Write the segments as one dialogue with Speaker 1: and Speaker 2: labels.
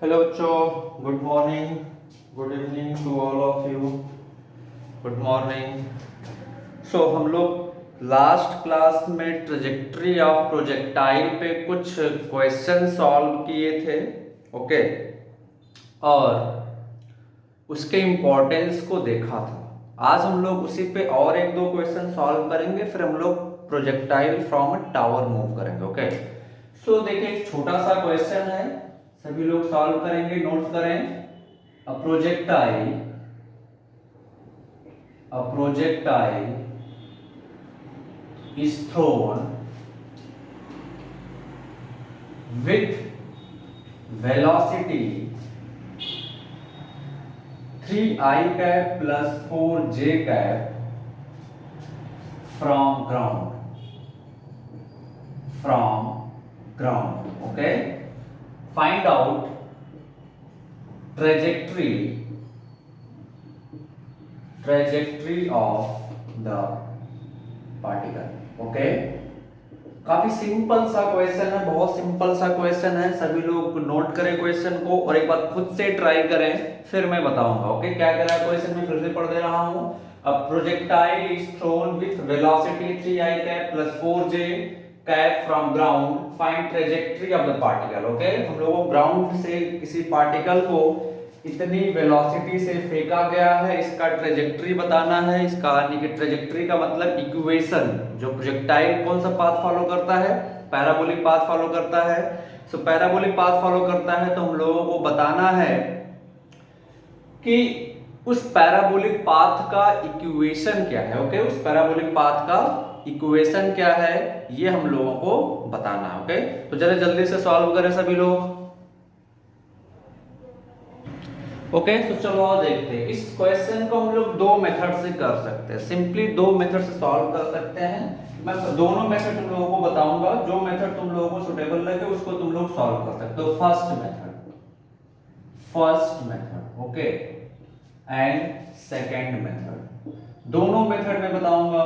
Speaker 1: Hello बच्चों, good morning, good evening to all of you. Good morning. हम लोग last class में trajectory of projectile पे कुछ क्वेश्चन सॉल्व किए थे। ओके, और उसके इम्पोर्टेंस को देखा था। आज हम लोग उसी पे और एक दो क्वेश्चन सॉल्व करेंगे, फिर हम लोग projectile from a tower move करेंगे। ओके, देखिए एक छोटा सा क्वेश्चन है, सभी लोग सॉल्व करेंगे, नोट करें। A projectile is thrown with velocity 3i cap plus 4j cap from ground. Okay, find out trajectory of the particle. Okay, काफी सिंपल सा क्वेश्चन है, बहुत सिंपल सा क्वेश्चन है। सभी लोग नोट करें क्वेश्चन को और एक बार खुद से ट्राई करें, फिर मैं बताऊंगा। ओके, क्या कह रहा है क्वेश्चन में, फिर से पढ़ दे रहा हूं। A projectile is throne with velocity 3i cap plus 4j cap from ground, find trajectory of the particle. Okay, हम लोगों को ग्राउंड से किसी पार्टिकल को इतनी वेलोसिटी से फेंका गया है, इसका ट्रेजेक्टरी बताना है। इसका यानी कि ट्रेजेक्टरी का मतलब इक्वेशन, जो प्रोजेक्टाइल कौन सा पाथ फॉलो करता है, पैराबोलिक पाथ फॉलो करता है। पैराबोलिक पाथ फॉलो करता है, तो हम लोगों को बताना है कि उस पैराबोलिक पाथ का इक्वेशन क्या है। ओके, उस पैराबोलिक पाथ का इक्वेशन क्या है, ये हम लोगों को बताना है। ओके, तो चलिए जल्दी से सॉल्व करें सभी लोग। ओके, तो चलो आओ देखते हैं। इस क्वेश्चन को हम लोग दो मेथड से कर सकते हैं, सिंपली दो मेथड से सॉल्व कर सकते हैं। मैं दोनों मेथड तुम लोगों को बताऊंगा, जो मेथड तुम लोगों को सुटेबल लगे उसको तुम लोग सॉल्व कर सकते हो। First method okay, and second method. दोनों मेथड में बताऊंगा,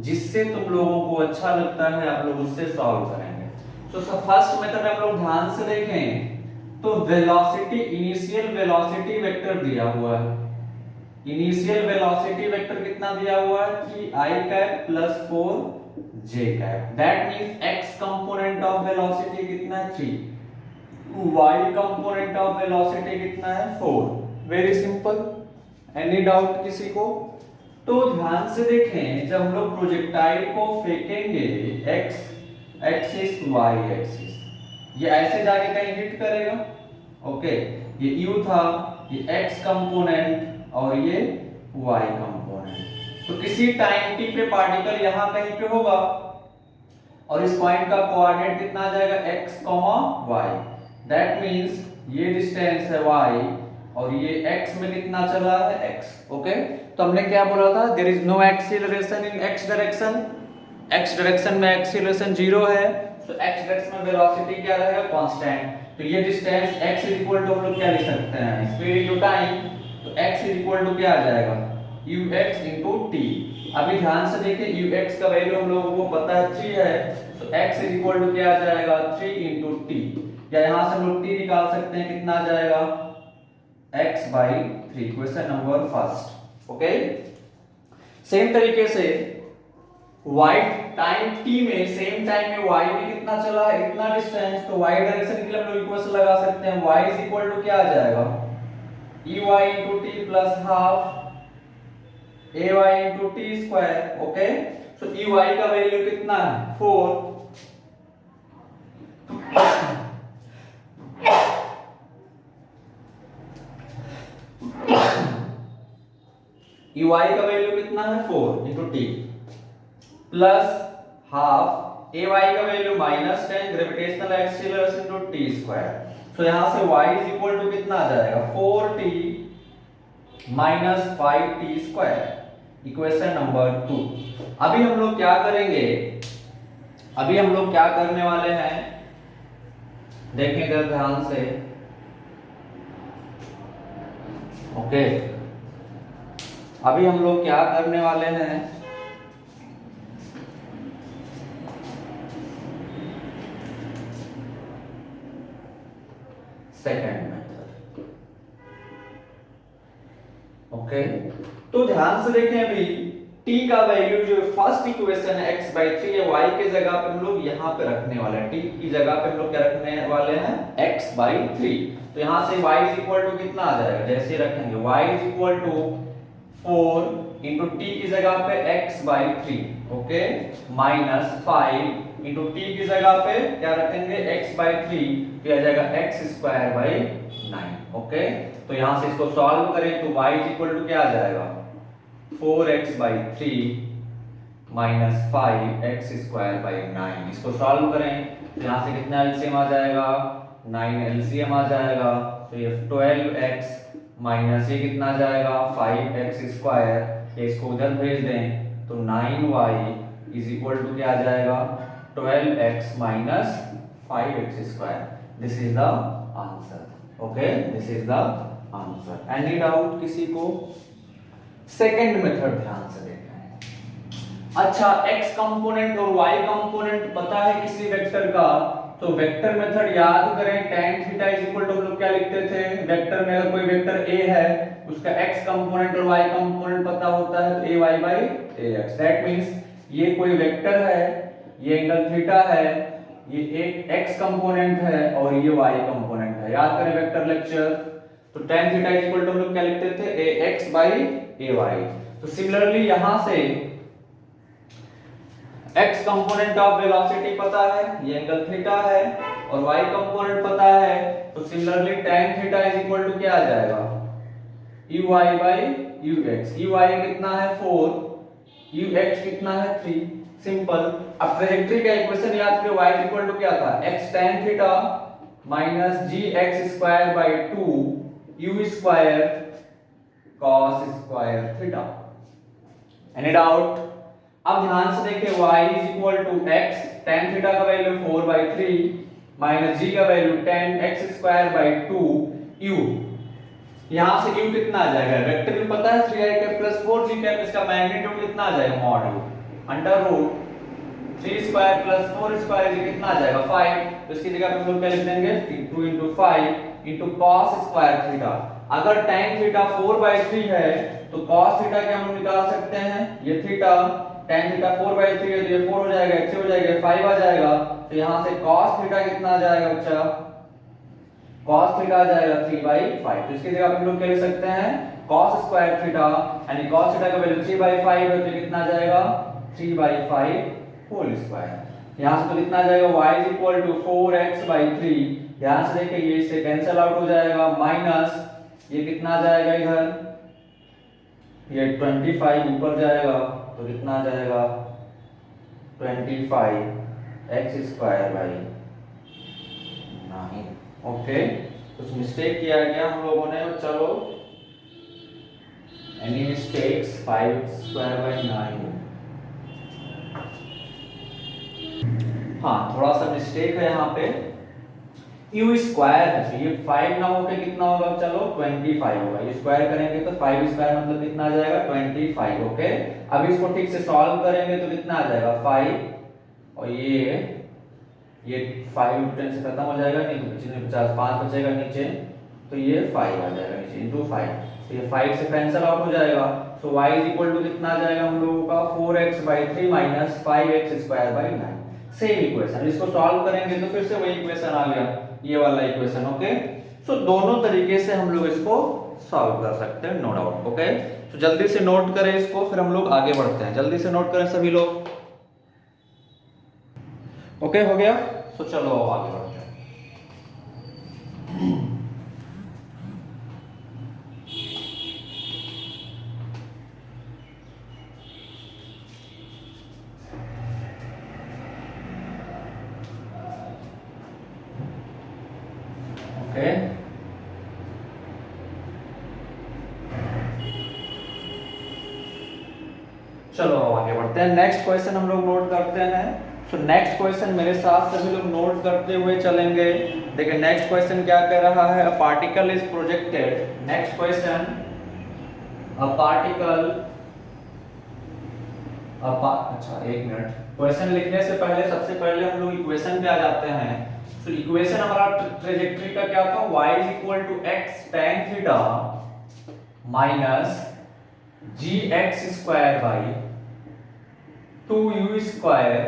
Speaker 1: जिससे तुम लोगों को अच्छा लगता है आप लोग उससे सॉल्व करेंगे। फर्स्ट मेथड हम लोग ध्यान से देखें तो वेलोसिटी, इनिशियल वेलोसिटी वेक्टर दिया हुआ है। इनिशियल वेलोसिटी वेक्टर कितना दिया हुआ है, 3i cap plus 4j cap. That means x component of velocity कितना है, 3, y कंपोनेंट ऑफ वेलोसिटी कितना है, 4। Very simple. एनी डाउट किसी को? तो ध्यान से देखें, जब हम लोग प्रोजेक्टाइल को फेंकेंगे, x एक्सिस y एक्सिस, ये ऐसे जाके कहीं हिट करेगा। ओके, ये u था, ये x कंपोनेंट और ये y कंपोनेंट। तो किसी टाइम t पे पार्टिकल यहां कहीं पे होगा और इस पॉइंट का कोऑर्डिनेट कितना आ जाएगा, x, y। दैट मींस ये डिस्टेंस है y और ये x में कितना चला है, x। ओके, तो हमने क्या बोला था, there is no acceleration in x direction. x direction में एक्सीलरेशन 0 है, तो x डायरेक्शन में वेलोसिटी क्या रहेगा, कांस्टेंट। तो ये distance x is equal to हम लोग क्या लिख सकते हैं, स्पीड इनटू टाइम। तो x इज इक्वल टू क्या आ जाएगा, ux इनटू t। अभी ध्यान से देखिए, ux का वैल्यू हम लोगों को पता है 3 है, तो x इज इक्वल टू क्या आ जाएगा, 3 इनटू t। या यहां से हम लोग t निकाल सकते हैं, कितना आ जाएगा, x by 3। Question number first. Okay, same तरीके से y टाइम t में, सेम टाइम में y में कितना चला है, इतना डिस्टेंस। तो y डायरेक्शन के लिए हम लोग इक्वेशन लगा सकते हैं, y इज इक्वल टू क्या आ जाएगा, ey into t plus half ay into t square. Okay, तो ey का वैल्यू कितना है, 4। ey का वैल्यू कितना है, 4 into t plus half ay का value -10 gravitational acceleration into t square. तो यहां से y इज इक्वल टू कितना आ जाएगा, 4t - 5t square. Equation number 2। अभी हम लोग क्या करेंगे, अभी हम लोग क्या करने वाले हैं, देखेंगे ध्यान से। ओके, अभी हम लोग क्या करने वाले हैं, सेकेंड मेथड। ओके, तो ध्यान से देखें अभी t का वैल्यू जो फर्स्ट इक्वेशन है x/3 है, y के जगह पे हम लोग यहाँ पे रखने वाले हैं, t की जगह पे हम लोग क्या रखने वाले हैं x/3। तो यहाँ से y इज इक्वल टू कितना आ जाएगा, जैसे रखेंगे y is equal to 4 into t की जगह पे x/3, okay, minus 5 into t की जगह पे क्या रखेंगे x/3, तो आ जाएगा x²/9। ओके, तो यहां से इसको सॉल्व करें तो y इज इक्वल टू क्या आ जाएगा 4x/3 माइनस 5x²/9। इसको सॉल्व करें तो यहां से कितना एलसीएम आ जाएगा 9 एलसीएम आ जाएगा, तो ये 12x माइनस ये कितना आ जाएगा 5x², ये इसको उधर भेज दें तो 9y इज इक्वल टू क्या आ जाएगा 12x minus 5x²। This is the answer. Okay, this is the answer. Any doubt किसी को? सेकेंड मेथड ध्यान से देखें। अच्छा, x कंपोनेंट और y कंपोनेंट पता है किसी वेक्टर का, तो वेक्टर मेथड याद करें tan theta is equal to हम लोग क्या लिखते थे, वेक्टर में अगर कोई वेक्टर a है उसका x कंपोनेंट और y कंपोनेंट पता होता है तो ay/ax। दैट मींस ये कोई वेक्टर है, ये एंगल थीटा है, ये एक x कंपोनेंट है और ये y कंपोनेंट है। याद करें वेक्टर लेक्चर, तो tan theta is equal to हम लोग क्या लिखते थे ax/ay। तो सिमिलरली यहां से x कंपोनेंट ऑफ वेलोसिटी पता है, ये एंगल थीटा है, और y कंपोनेंट पता है, तो similarly tan theta is equal to क्या आ जाएगा uy/ux। uy कितना है 4, ux कितना है 3। सिंपल। अब ट्रेजेक्टरी का इक्वेशन याद करो, y इज इक्वल टू क्या था x tan theta minus gx²/2 u² cos² theta. Any doubt? अब ध्यान से देखिए y is equal to x tan theta का वैल्यू 4/3 माइनस g का वैल्यू tan x²/2 u। यहां से u कितना आ जाएगा, वेक्टर में पता है 3i प्लस 4g, इसका मैग्नीट्यूड कितना आ जाएगा mod u under root 3² plus 4² कितना आ जाएगा 5। तो इसकी जगह पे हम लोग क्या लिख देंगे 2 into 5 into cos² थीटा। अगर tan थीटा 4/3 है तो cos थीटा क्या हम निकाल सकते हैं, ये थीटा tan थीटा 4/3 है तो ये 4 हो जाएगा, 3 हो जाएगा, 5 आ जाएगा। तो यहां से cos थीटा कितना आ जाएगा बच्चा, cos थीटा आ जाएगा 3/5। तो इसकी जगह पे हम लोग क्या लिख सकते हैं cos² थीटा, यानी cos थीटा का वैल्यू 3/5 है तो कितना आ जाएगा 3/5 होल स्क्वायर। यहां से तो कितना आ जाएगा y is equal to 4x/3। ध्यान से देखिए ये इससे कैंसिल आउट हो जाएगा, माइनस ये कितना आ जाएगा इधर, ये 25 ऊपर जाएगा तो कितना आ जाएगा 25x²/9। ओके, कुछ मिस्टेक किया गया हम लोगों ने, चलो एनी मिस्टेक्स 5x²/9। हाँ, थोड़ा सा मिस्टेक है यहाँ पे, u स्क्वायर है तो ये 5 ना होके कितना होगा, चलो 25 होगा। ये स्क्वायर करेंगे तो 5 स्क्वायर मतलब कितना आ जाएगा 25। ओके, अब इसको ठीक से सॉल्व करेंगे तो कितना आ जाएगा 5, और ये 5 10 से खत्म हो जाएगा, नहीं तो नीचे 50 5 बचेगा नीचे, तो ये 5 आ जाएगा नीचे इनटू 5, तो ये 5 से कैंसिल आउट हो जाएगा। सो y इज इक्वल टू कितना आ जाएगा हम लोगों का 4x/3 minus 5x²/9। Same equation, इसको सॉल्व करेंगे तो फिर से वही इक्वेशन आ गया, ये वाला इक्वेशन। ओके, सो दोनों तरीके से हम लोग इसको सॉल्व कर सकते हैं, नो डाउट। ओके, तो जल्दी से नोट करें इसको, फिर हम लोग आगे बढ़ते हैं। जल्दी से नोट करें सभी लोग। ओके, हो गया? तो चलो आगे बढ़ते हैं। ओके, चलो आगे बढ़ते हैं। नेक्स्ट क्वेश्चन हम लोग नोट करते हैं। सो नेक्स्ट क्वेश्चन मेरे साथ सभी लोग नोट करते हुए चलेंगे। देखिए नेक्स्ट क्वेश्चन क्या कह रहा है, a particle is projected. Next question, a particle, अच्छा एक मिनट, क्वेश्चन लिखने से पहले सबसे पहले हम लोग इक्वेशन पे आ जाते हैं। सो इक्वेशन हमारा ट्रेजेक्टरी का क्या था, y is equal to x tan theta minus g x square by 2u square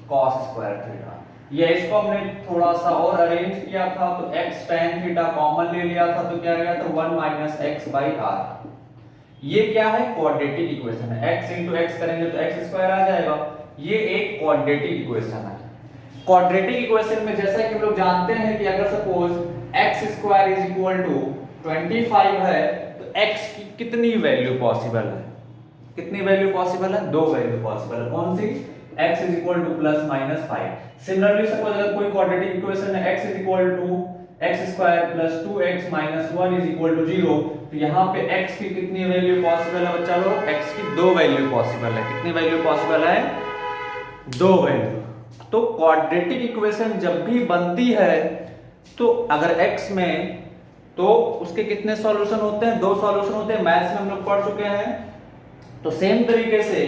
Speaker 1: cos square theta. ये इसको हमने थोड़ा सा और अरेंज किया था, तो x tan थीटा कॉमन ले लिया था, तो क्या गया था 1 माइनस एक्स बाई आर। ये क्या है, क्वाड्रेटिक इक्वेशन है, x इंटू एक्स करेंगे तो x स्क्वायर आ जाएगा। ये एक क्वाड्रेटिक इक्वेशन है। क्वाड्रेटिक इक्वेशन में जैसा कि हम लोग जानते हैं कि अगर suppose x square is equal to 25 है, तो x की कितनी वैल्यू पॉसिबल है, कितनी वैल्यू पॉसिबल है, दो वैल्यू पॉसिबल है। कौन सी, x is equal to plus minus 5। Similarly suppose अगर कोई क्वाड्रेटिक इक्वेशन है x is equal to x square plus 2x minus 1 is equal to 0, तो यहाँ पे x की कितनी वैल्यू पॉसिबल है बच्चा लोग, x की दो वैल्यू पॉसिबल है। कितनी वैल्यू पॉसिबल है, दो वैल्यू। तो क्वाड्रेटिक इक्वेशन जब भी बनती है तो अगर x में, तो उसके कितने सॉल्यूशन होते हैं, दो सॉल्यूशन होते हैं, मैथ्स में हम लोग पढ़ चुके हैं। तो सेम तरीके से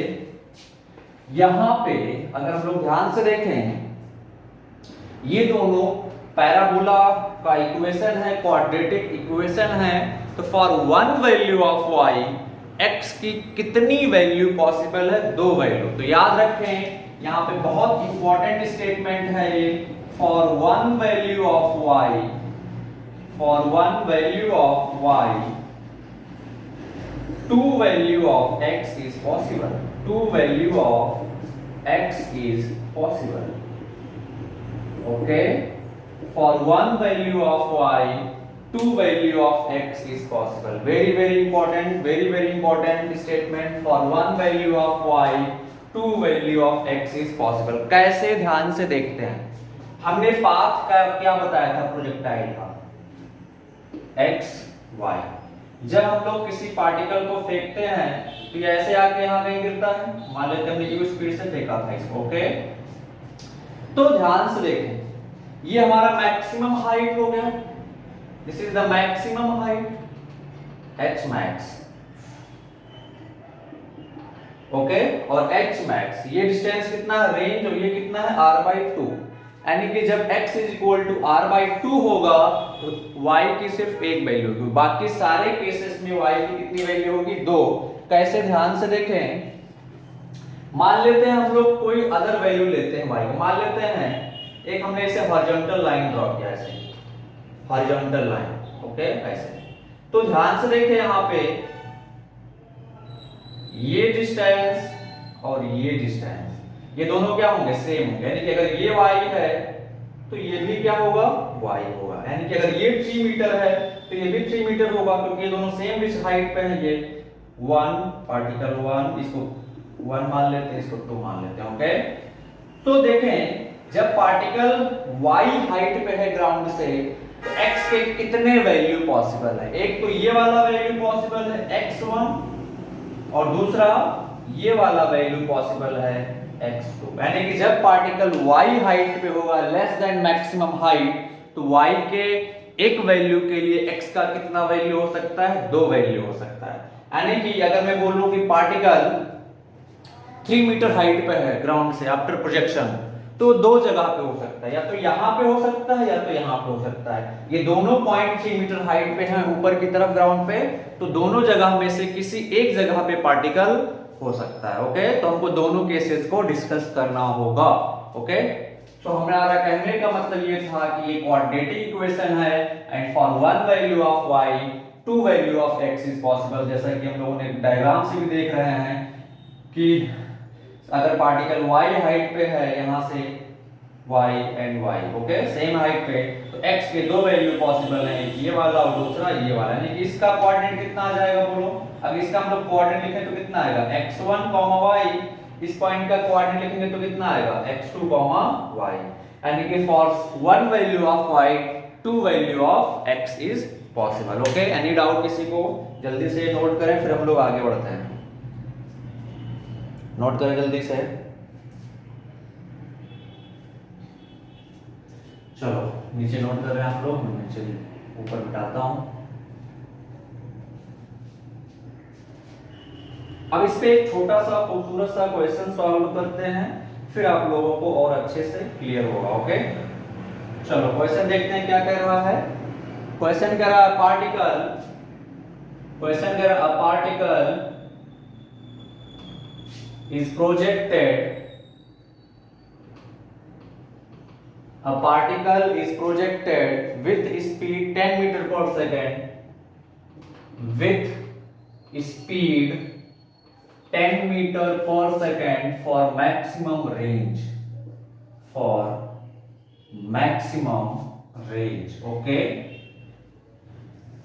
Speaker 1: यहां पे अगर हम लोग ध्यान से देखें, ये दोनों पैराबोला का इक्वेशन है, क्वाड्रेटिक इक्वेशन है। तो for one value of y x की कितनी वैल्यू पॉसिबल है, दो वैल्यू। तो याद रखें यहां पे बहुत इंपॉर्टेंट स्टेटमेंट है ये, for one value of y, for one value of y two value of x is possible, two value of x is possible, okay, for one value of y two value of x is possible. Very important statement, for one value of y two value of x is possible। कैसे, ध्यान से देखते हैं। हमने path का क्या बताया था, प्रोजेक्टाइल का x y। जब हम लोग किसी पार्टिकल को फेंकते हैं तो ये ऐसे आके यहाँ कहीं गिरता है, मान लेते हमने u स्पीड से फेंका था इसको, ओके। तो ध्यान से देखें, ये हमारा मैक्सिमम हाइट हो गया, this is the maximum height h max, okay. और h max ये डिस्टेंस कितना है, रेंज, और ये कितना है r/2। यानी कि जब x is equal to r/2 होगा तो y की सिर्फ एक वैल्यू होगी, बाकी सारे केसेस में y की कितनी वैल्यू होगी, दो। कैसे, ध्यान से देखें। मान लेते हैं हम लोग कोई अदर वैल्यू लेते हैं y को, मान लेते हैं एक हमने इसे हॉरिजॉन्टल लाइन ड्रॉ किया, ऐसे हॉरिजॉन्टल लाइन, ओके, ऐसे। तो ध्यान से देखें यहाँ पे ये डिस्टेंस और ये डिस्टेंस, ये दोनों क्या होंगे, सेम होंगे। यानी कि अगर ये y है तो ये भी क्या होगा, y होगा। यानी कि अगर ये 3 मीटर है तो ये भी 3 मीटर होगा, क्योंकि ये दोनों सेम इस हाइट पे हैं। ये 1 पार्टिकल 1, इसको 1 मान लेते हैं, इसको 2 मान लेते हैं, ओके। तो देखें जब पार्टिकल y हाइट पे है ग्राउंड से, तो x के कितने वैल्यू पॉसिबल है, एक तो ये वाला वैल्यू पॉसिबल है x1, और दूसरा ये वाला वैल्यू पॉसिबल है x2। यानी कि जब पार्टिकल y हाइट पे होगा लेस देन मैक्सिमम हाइट, तो y के एक वैल्यू के लिए x का कितना वैल्यू हो सकता है, दो वैल्यू हो सकता है। यानी कि अगर मैं बोलूं कि पार्टिकल 3 मीटर हाइट पे है ग्राउंड से आफ्टर प्रोजेक्शन, तो दो जगह पे हो सकता है, या तो यहाँ पे हो सकता है या तो यहाँ पे हो सकता है। ये दोनों पॉइंट 3 मीटर हाइट पे हैं ऊपर की तरफ ग्राउंड पे, तो दोनों जगह में से किसी एक जगह पे पार्टिकल हो सकता है, ओके। तो हमको दोनों केसेस को डिस्कस करना होगा, ओके। तो हमारा कहने का मतलब ये था कि ये क्वाड्रेटिक इक्वेशन है, and for one value of y two value of x is possible. जैसा कि हम लोगों ने डायग्राम से भी देख रहे हैं कि अगर पार्टिकल y हाइट पे है, यहां से y and y, okay, same height पे, तो x के दो वैल्यू पॉसिबल है, एक ये वाला और दूसरा ये वाला। यानी कि इसका कोऑर्डिनेट कितना आ जाएगा, बोलो। अब इसका हम लोग कोऑर्डिनेट लिखें तो कितना आएगा, x1, y, इस पॉइंट का कोऑर्डिनेट लिखेंगे तो कितना आएगा, x2, y। यानी कि for one value of y two value of x is possible, okay. Any doubt किसी को, जल्दी से नोट करें, फिर हम लोग आगे बढ़ते हैं। नोट करें जल्दी से, चलो नीचे नोट कर रहे हैं आप लोग, मैं नीचे ऊपर बिठाता हूं। अब इस पे एक छोटा सा खूबसूरत सा क्वेश्चन सॉल्व करते हैं, फिर आप लोगों को और अच्छे से क्लियर होगा, ओके। चलो क्वेश्चन देखते हैं क्या कह रहा है। क्वेश्चन कह रहा है particle is projected a particle is projected with speed 10 meter per second with speed 10 meter per second for maximum range okay.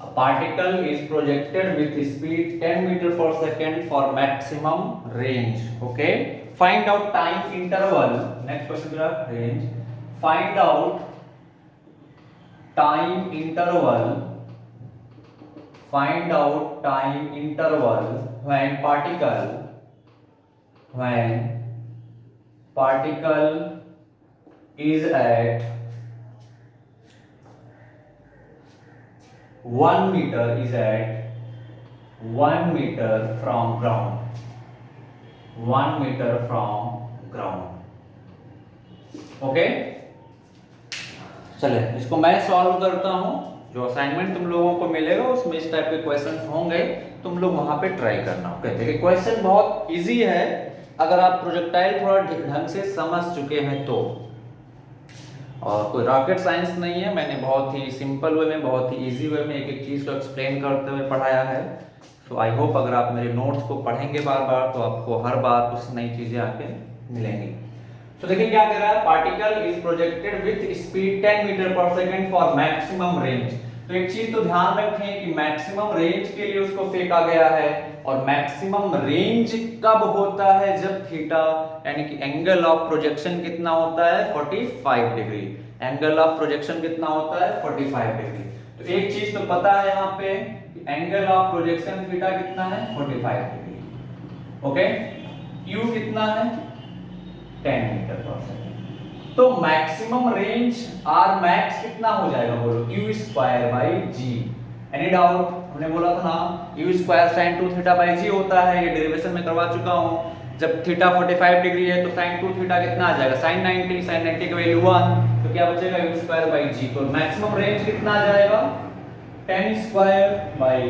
Speaker 1: A particle is projected with speed 10 meter per second for maximum range. Okay. Find out time interval. Next question graph range. Find out time interval. Find out time interval when particle is at 1 meter is at 1 meter from ground. 1 meter from ground. Okay, चले इसको मैं solve करता हूं। जो assignment तुम लोगों को मिलेगा उसमें इस टाइप के क्वेश्चंस होंगे, तुम लोग वहां पे ट्राई करना। ओके, देखिए क्वेश्चन बहुत इजी है अगर आप प्रोजेक्टाइल थोड़ा ढंग से समझ चुके हैं तो। और कोई रॉकेट साइंस नहीं है, मैंने बहुत ही सिंपल वे में, बहुत ही इजी वे में एक एक चीज़ को एक्सप्लेन करते हुए पढ़ाया है। सो आई होप अगर आप मेरे नोट्स को पढ़ेंगे बार बार तो आपको हर बार कुछ नई चीज़ें आके मिलेंगी। तो देखिए क्या कह रहा है, particle is projected with speed 10 metre पर सेकंड फॉर मैक्सिमम रेंज। तो एक चीज तो ध्यान रखें कि मैक्सिमम रेंज के लिए उसको फेंका गया है, और मैक्सिमम रेंज कब होता है, जब थीटा यानी कि एंगल ऑफ प्रोजेक्शन कितना होता है 45 डिग्री। एंगल ऑफ प्रोजेक्शन कितना होता है 45 डिग्री। तो एक चीज तो पता है यहाँ पे कि एंगल ऑफ प्रोजेक्शन थीटा कितना है 45 डिग्री। ओके, यू कितना है 10 मीटर पर सेकंड। तो मैक्सिमम रेंज आर मैक्स कितना हो जाएगा बोलो, u square by g. Any doubt? हमने बोला था ना u square sine 2 theta by g होता है, ये डेरिवेशन में करवा चुका हूं। जब थीटा 45 डिग्री है तो साइन 2 थीटा कितना आ जाएगा साइन 90, साइन 90 की वैल्यू 1, तो क्या बचेगा यू स्क्वायर बाई जी। तो मैक्सिमम रेंज कितना आ जाएगा 10 स्क्वायर बाई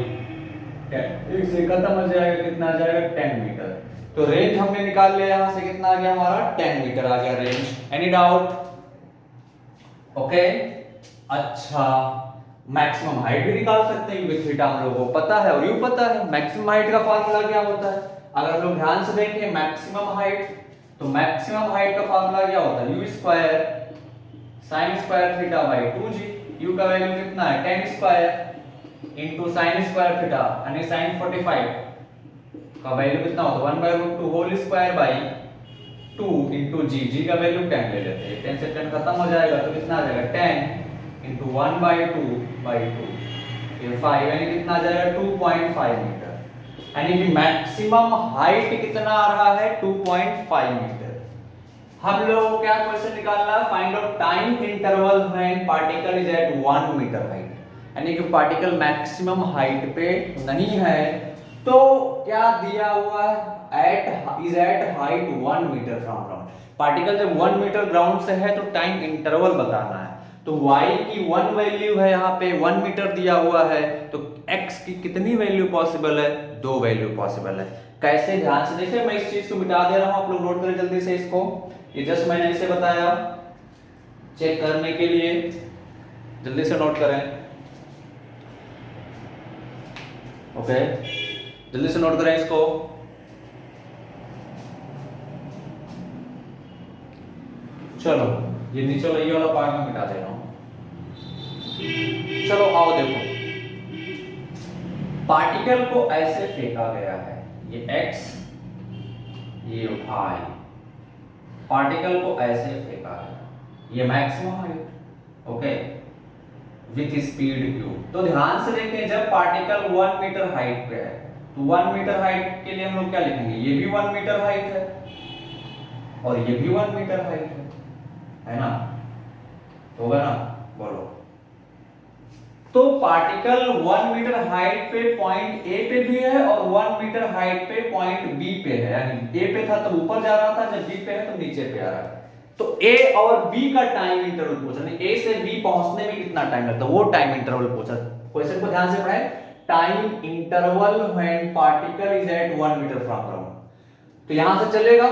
Speaker 1: 10, एक से खत्म हो जाएगा, कितना आ जाएगा 10 मीटर। तो रेंज हमने निकाल लिया, यहां से कितना आ गया हमारा 10 मीटर आ गया रेंज। Any doubt? ओके, अच्छा मैक्सिमम हाइट भी निकाल सकते हैं क्योंकि थीटा हम लोगों को पता है और यू पता है। मैक्सिमम हाइट का फार्मूला क्या होता है, अगर हम लोग ध्यान से देखें मैक्सिमम हाइट, तो मैक्सिमम हाइट का फार्मूला क्या होता है, you square sine square theta by 2g। You का वैल्यू कितना है 10 square into sine square theta यानी साइन 45 का वैल्यू कितना होता है 1/√2 होल स्क्वायर बाई 2 इनटू जी। जी का वैल्यू 10 ले लेते हैं, 10 से 10 खत्म हो जाएगा तो कितना आ जाएगा 10 इनटू 1/2/2 ये 5 यानी कितना आ जाएगा 2.5 मीटर। यानी कि मैक्सिमम हाइट कितना आ रहा है 2.5 मीटर। हम लोगों को क्या क्वेश्चन निकालना है, find out time interval when particle is at 1 metre height. यानी कि पार्टिकल मैक्सिमम हाइट पे नहीं है तो क्या दिया हुआ है is at height 1 metre from ground. Particle जब 1 मीटर ग्राउंड से है तो टाइम इंटरवल बताना है। तो y की 1 वैल्यू है, यहाँ पे 1 मीटर दिया हुआ है, तो x की कितनी वैल्यू पॉसिबल है 2 वैल्यू पॉसिबल है। कैसे, ध्यान से देखिए, मैं इस चीज को मिटा दे रहा हूं, आप लोग नोट करें जल्दी से इसको। ये जस्ट मैंने इसे बताया चेक करने के लिए, जल्दी से नोट करें। ओके, जल्दी से नोट करें इसको। चलो ये नीचे वाला ये वाला पार्ट में मिटा दे रहा हूं। चलो आओ देखो, पार्टिकल को ऐसे फेंका गया है, ये x ये y, पार्टिकल को ऐसे फेंका गया, ये maximum height okay with speed u। तो ध्यान से देखें, जब पार्टिकल 1 मीटर हाइट पे है तो 1 मीटर हाइट के लिए हम लोग क्या लिखेंगे, ये भी 1 मीटर हाइट है और ये भी 1 मीटर हाइट है ना, होगा ना, बोलो। तो पार्टिकल 1 मीटर हाइट पे पॉइंट ए पे भी है और 1 मीटर हाइट पे पॉइंट बी पे है, यानी ए पे था तो ऊपर जा रहा था, जब बी पे है तो नीचे पे आ रहा है। तो ए और बी का टाइम इंटरवल पूछा, नहीं ए से बी पहुंचने में कितना टाइम लगता है वो टाइम इंटरवल पूछा। क्वेश्चन को ध्यान से पढ़ाएं, time interval when particle is at 1 metre from ground. तो यहां से चलेगा,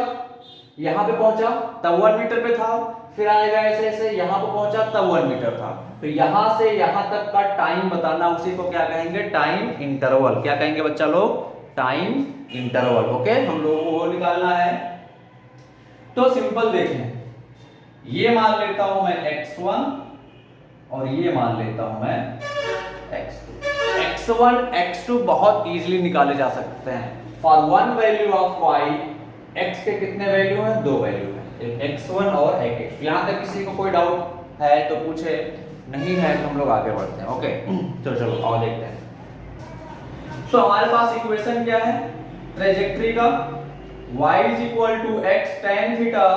Speaker 1: यहां पे पहुंचा तब 1 मीटर पे था, फिर आएगा ऐसे ऐसे यहां पे पहुंचा तब 1 मीटर था। तो यहां से यहां तक का टाइम बताना, उसी को क्या कहेंगे, टाइम इंटरवल। क्या कहेंगे बच्चा लोग, टाइम इंटरवल। ओके, हम लोगों को वो निकालना है। तो सिंपल देखें, ये मान लेता हूं मैं x1 और ये मान लेता हूं मैं x2। x1 x2 बहुत इजीली निकाले जा सकते हैं। For one value of y, x के कितने वैल्यू हैं, 2 वैल्यू हैं, एक x1 और एक x2। यहां तक किसी को कोई डाउट है तो पूछे, नहीं है तो हम लोग आगे बढ़ते हैं। ओके, तो चलो और देखते हैं। सो हमारे पास इक्वेशन क्या है ट्रेजेक्ट्री का, y is equal to x tan theta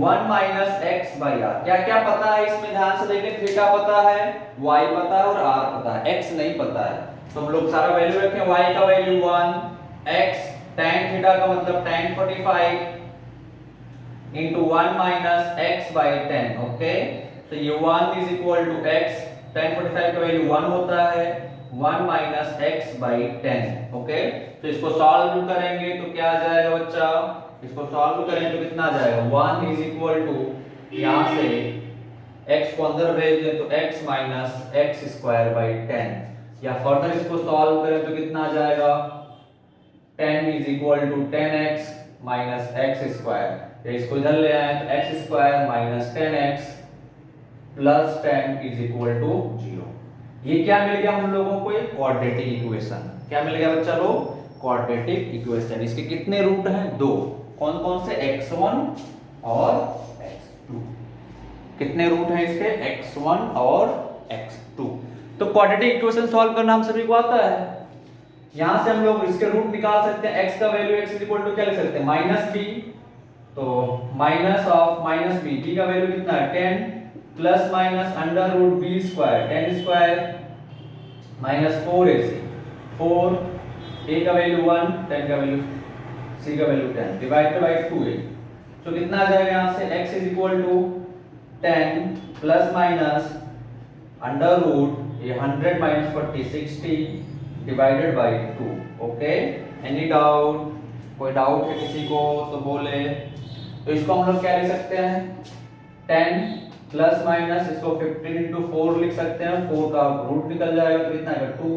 Speaker 1: 1 minus x by r. क्या क्या पता है इसमें, ध्यान से देखें, थीटा पता है, y पता है और r पता है, x नहीं पता है। तो हम लोग सारा वैल्यू रखें, y का वैल्यू 1, x tan थीटा का मतलब tan 45 into 1 minus x by 10। Okay, तो ये 1 is equal to x, tan 45 का वैल्यू 1 होता है, 1 माइनस x बाई 10। ओके, तो इसको सॉल्व करेंगे तो क्या आ जाएगा बच्चा, इसको सॉल्व करें तो कितना आ जाएगा, 1 इज इक्वल टू, यहां से x को अंदर भेज दें तो x minus x square by 10, या फर्दर इसको सॉल्व करें तो कितना आ जाएगा, 10 is equal to 10x minus x square. इसको इधर ले आए तो x square minus 10x plus 10 is equal to 0। ये क्या मिल गया हम लोगों को, एक क्वाड्रेटिक इक्वेशन। क्या मिल गया बच्चा लोग, क्वाड्रेटिक इक्वेशन। इसके कितने रूट हैं, 2। कौन कौन से, x1 और x2। कितने रूट हैं इसके, x1 और x2। तो क्वाड्रेटिक इक्वेशन सॉल्व करना हम सभी को आता है। यहां से हम लोग इसके रूट निकाल सकते हैं। x का value x is equal to क्या लिख सकते हैं, माइनस बी, तो minus of minus b, b का वैल्यू कितना है 10 plus minus under root b square, 10 square minus 4ac, 4 a का वैल्यू 1, 10 का वैल्यू, c का वैल्यू 10 डिवाइडेड बाय 2a। तो कितना आ जाएगा यहां से, x is equal to 10 plus minus under root ये 100 minus 40 60 divided by 2। Okay, any doubt, कोई डाउट है किसी को तो बोले। तो इसको हम लोग क्या लिख सकते हैं, 10 प्लस माइनस इसको 15 into 4 लिख सकते हैं, 4 का रूट निकल जाएगा तो कितना आएगा, 2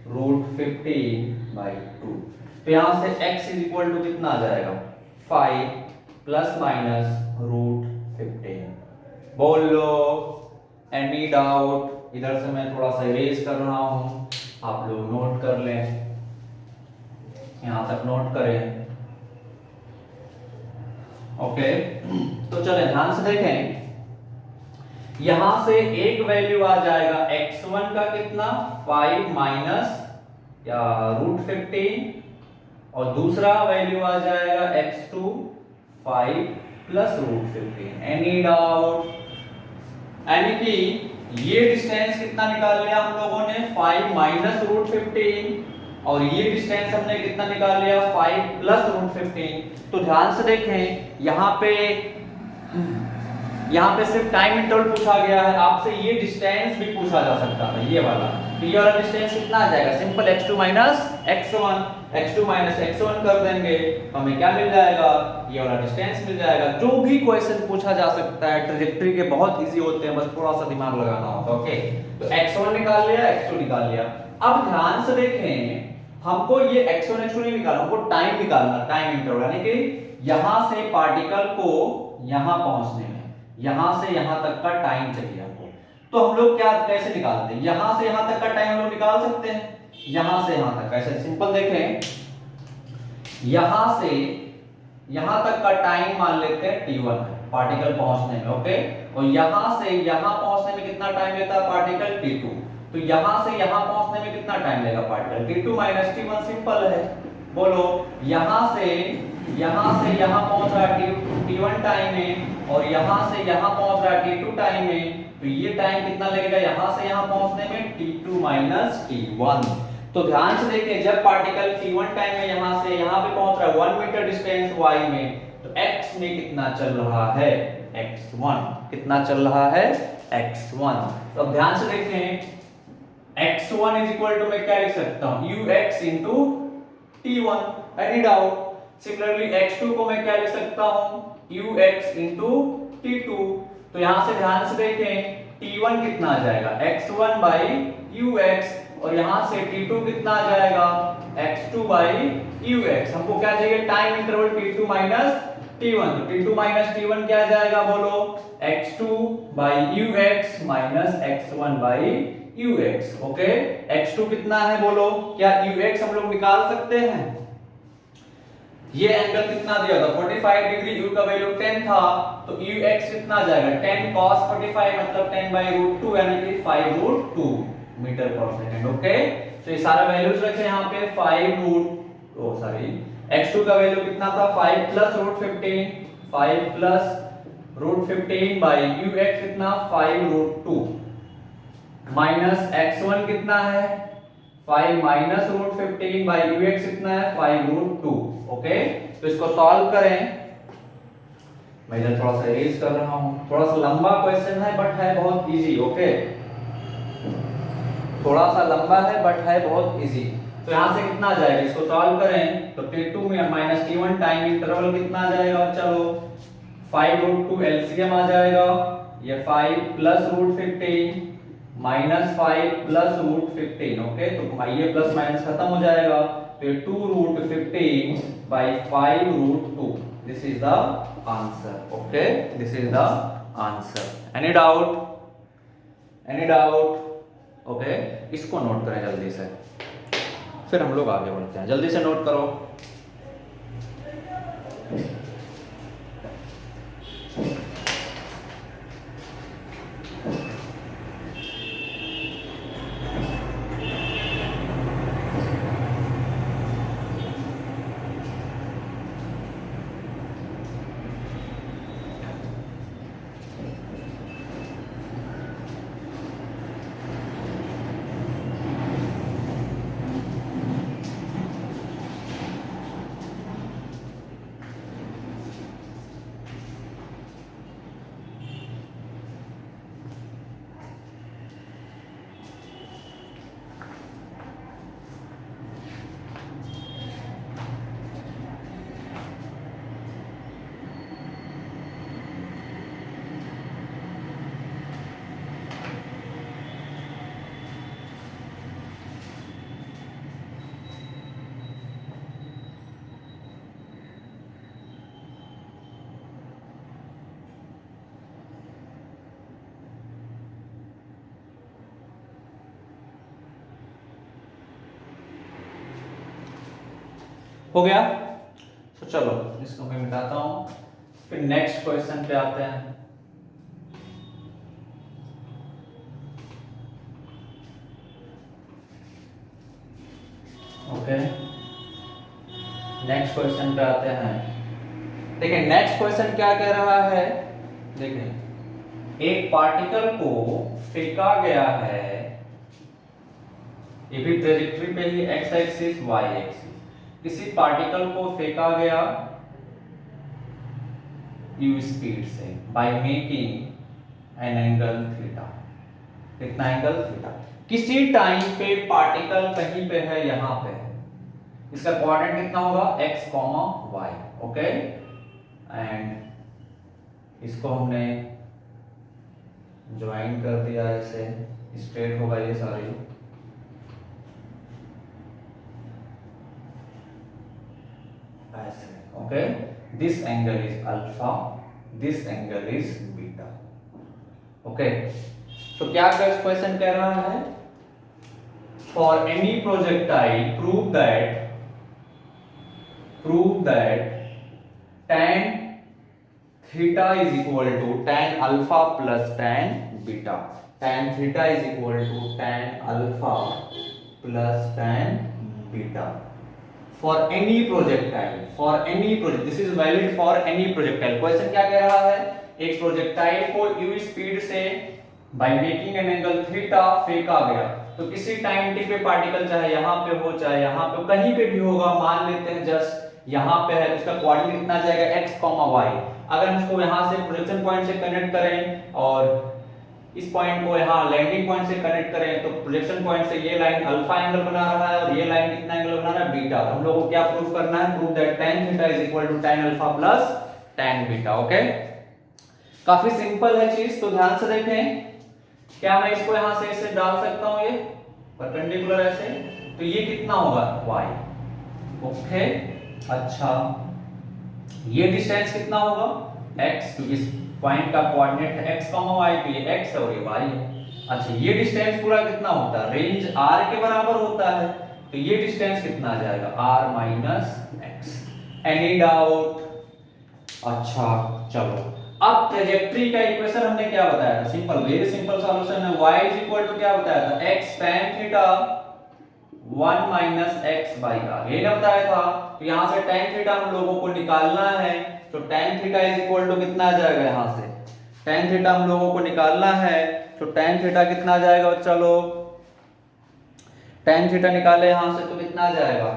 Speaker 1: रूट 15 बाई 2। तो यहां से x इज इक्वल टू कितना आ जाएगा, 5 प्लस माइनस रूट 15। बोल लो, एनी डाउट। इधर से मैं थोड़ा सा इरेज कर रहा हूं, आप लोग नोट कर लें, यहां तक नोट करें। ओके, तो चलें ध्यान से देखें, यहां से एक वैल्यू आ जाएगा x1 का कितना, 5 माइनस या रूट 15, और दूसरा वैल्यू आ जाएगा x2 5 plus root 15। Any doubt, यानी कि ये डिस्टेंस कितना निकाल लिया हम लोगों ने, 5 माइनस रूट 15, और ये डिस्टेंस हमने कितना निकाल लिया, 5 प्लस रूट 15। तो ध्यान से देखें, यहाँ पे सिर्फ टाइम इंटरवल पूछा गया है, आपसे ये डिस्टेंस भी पूछा जा सकता है, ये वाला। तो ये वाला डिस्टेंस कितना आ जाएगा, simple x2 minus x1, x2 minus x1 कर देंगे, हमें क्या मिल जाएगा, ये वाला डिस्टेंस मिल जाएगा। जो भी क्वेश्चन पूछा जा सकता है ट्रैजेक्टरी के, बहुत इजी होते हैं, बस थोड़ा सा दिमाग लगाना होता है। ओके, तो x1 निकाल लिया, x2 निकाल लिया। अब ध्यान से देखें, हमको ये x1 x2 नहीं निकालना, हमको टाइम निकालना, टाइम इंटरवल, यानी कि यहां से पार्टिकल को यहां पहुंचने में, यहां से यहां तक का टाइम चाहिए हमको। तो हम लोग क्या कैसे निकालते हैं, यहां से यहां तक का टाइम हम लोग निकाल सकते हैं, यहां से यहां तक कैसे, सिंपल देखें, यहां से यहां तक का टाइम मान लेते हैं t1 है पार्टिकल पहुंचने में। ओके, और यहां से यहां पहुंचने में कितना टाइम लेता है पार्टिकल, t2। तो यहां से यहां पहुंचने में कितना टाइम लेगा particle, t2 minus t1, simple है। बोलो, यहां से यहां पहुंच रहा है t1 टाइम में, और यहां से यहां पहुंच रहा है t2 टाइम में। तो ये टाइम कितना लगेगा यहां से यहां पहुंचने में, t2 माइनस t1। तो ध्यान से देखिए, जब पार्टिकल t1 टाइम में यहां से यहां पे पहुंच रहा है 1 मीटर डिस्टेंस y में, तो x में कितना चल रहा है, x1 कितना चल रहा है, x1। तो अब ध्यान से देखें, x1 इज इक्वल टू मैं क्या लिख सकता हूं, ux into t1, any doubt. Similarly x2 को मैं क्या लिख सकता हूं, ux इंटू t2। तो यहां से ध्यान से देखें, t1 कितना आ जाएगा, x1 बाई ux, और यहां से t2 कितना आ जाएगा, x2 बाई ux। हमको क्या चाहिए, time interval t2 minus t1। तो t2 माइनस t1 क्या जाएगा, बोलो, x2 by ux minus x1 by ux। Okay, x2 कितना है बोलो, क्या ux हम लोग निकाल सकते हैं। ये एंगल कितना दिया था, 45 डिग्री, u का वैल्यू 10 था, तो ux कितना आ जाएगा, 10 cos 45 मतलब 10 बाई रूट 2 यानी कि 5 रूट 2 मीटर पर सेकंड। ओके, तो ये सारा वैल्यूज रखे यहाँ पे, 5 रूट x2 का वैल्यू कितना था, 5 plus root 15, 5 plus root 15 by ux कितना 5 रूट 2 माइनस x1 कितना है 5 माइनस रूट 15 बाई ux कितना है 5 रूट 2। ओके, तो इसको सॉल्व करें। मैं इधर थोड़ा सा इरेज कर रहा हूं, थोड़ा सा लंबा क्वेश्चन है बट है बहुत इजी। ओके, थोड़ा सा लंबा है बट है बहुत इजी। तो यहां से कितना आ जाएगा, इसको सॉल्व करें तो t2 में माइनस t1 टाइम इंटरवल कितना आ जाएगा, चलो 5 रूट 2 एलसीएम आ जाएगा, ये 5 plus root 15 minus 5 plus root 15। Okay, तो ये प्लस माइनस खत्म हो जाएगा, तो ये 2 root 15 by 5 root 2, this is the answer. Okay, this is the answer. Any doubt, any doubt. Okay, इसको नोट करें जल्दी से, फिर हम लोग आगे बढ़ते हैं। जल्दी से नोट करो। हो गया, तो चलो इसको मैं मिटाता हूं, फिर नेक्स्ट क्वेश्चन पे आते हैं। ओके, नेक्स्ट क्वेश्चन पे आते हैं। देखिए नेक्स्ट क्वेश्चन क्या कह रहा है, देखिए एक पार्टिकल को फेंका गया है, ये भी ट्रेजेक्टरी पे ही, एक्स एक्सिस वाई एक्सिस। किसी पार्टिकल को फेंका गया u स्पीड से by making an angle theta. कितना एंगल थीटा। किसी टाइम पे पार्टिकल कहीं पे है, यहां पे है, इसका कोऑर्डिनेट कितना होगा x, y। ओके, एंड इसको हमने ज्वाइन कर दिया, ऐसे स्ट्रेट होगा ये सारी। Okay, this angle is alpha, this angle is beta. Okay, तो क्या क्वेश्चन कह रहा है, for any projectile prove that tan theta is equal to tan alpha plus tan beta, tan theta is equal to tan alpha plus tan beta for any projectile, this is valid for any projectile। Question क्या कह रहा है, एक projectile को u speed से by making an angle theta फेंका गया, तो किसी टाइम टी पे पार्टिकल चाहे यहां पे हो चाहे यहां पे, कहीं पे भी होगा, मान लेते हैं जस्ट यहाँ पे है, इसका कोऑर्डिनेट कितना जाएगा x, y। अगर हम इसको यहाँ से प्रोजेक्शन पॉइंट से कनेक्ट करें और इस पॉइंट को यहाँ लैंडिंग पॉइंट से कनेक्ट करें, तो प्रोजेक्शन पॉइंट से ये लाइन अल्फा एंगल बना रहा है और ये लाइन कितना एंगल बना रहा है, बीटा। तो हम लोगों को क्या प्रूव करना है, prove that tan theta is equal to tan alpha plus tan beta. Okay, काफी सिंपल है चीज, तो ध्यान से देखें। क्या मैं इसको यहाँ से ऐसे डाल सकता हूँ, ये परपेंडिकुलर ऐसे, तो ये कितना होगा y। ओके, अच्छा ये डिस्टेंस कितना होगा x, क्योंकि इस पॉइंट का कोऑर्डिनेट है x, y, तो ये x है और ये y है। अच्छा ये डिस्टेंस पूरा कितना होता है, रेंज r के बराबर होता है, तो ये डिस्टेंस कितना आ जाएगा r minus x। Any doubt? अच्छा चलो, अब ट्रेजेक्टरी का इक्वेशन हमने क्या बताया था, सिंपल, वेरी सिंपल सॉल्यूशन है। y इज इक्वल टू क्या बताया था, x tan theta 1 minus x by r, ये ना बताया था। तो यहां से tan थीटा हम लोगों को निकालना है, तो tan theta is equal to कितना आ जाएगा, यहां से tan थीटा हम लोगों को निकालना है, तो tan थीटा कितना आ जाएगा, चलो tan थीटा निकाले यहां से तो कितना आ जाएगा,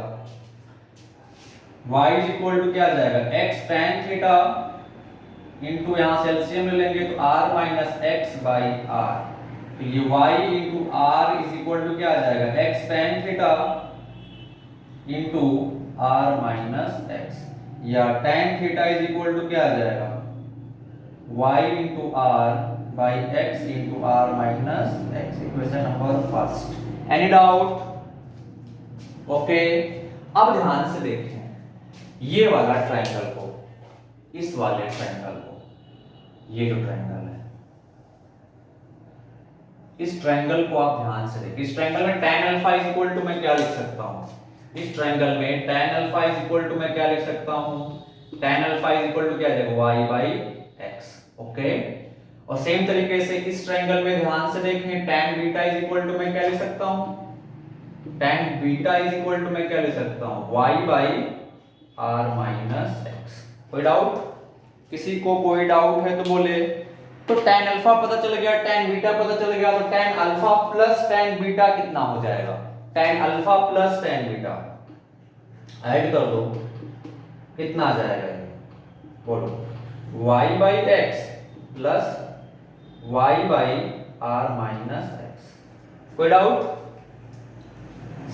Speaker 1: y इज इक्वल टू क्या आ जाएगा, x tan थीटा इंटू यहां से एलसीएम ले लेंगे तो r minus x by r, तो ये y into r is equal to क्या आ जाएगा, x tan थीटा इंटू r माइनस x, या tan theta is equal to क्या आ जाएगा, y into r by x into r minus x। Equation number first. Any doubt? Okay, अब ध्यान से देखें ये वाला ट्रायंगल को, इस वाले ट्रायंगल को, ये जो ट्रायंगल है, इस ट्रायंगल को आप ध्यान से देखिए। इस ट्रायंगल में tan alpha is equal to मैं क्या लिख सकता हूं, इस ट्रायंगल में tan alpha is equal to मैं क्या लिख सकता हूं, tan alpha is equal to क्या आ जाएगा, y बाई x। ओके, और सेम तरीके से इस ट्रायंगल में ध्यान से देखें, tan beta is equal to मैं क्या लिख सकता हूं, tan beta is equal to मैं क्या लिख सकता हूं, y by r minus x। कोई डाउट? किसी को कोई डाउट है तो बोले। तो tan अल्फा पता चल गया, tan बीटा पता चल गया, तो tan alpha plus tan beta कितना हो जाएगा, tan alpha plus tan beta add कर दो, कितना आ जाएगा ये, बोलो, y by x plus y by r minus x। कोई डाउट?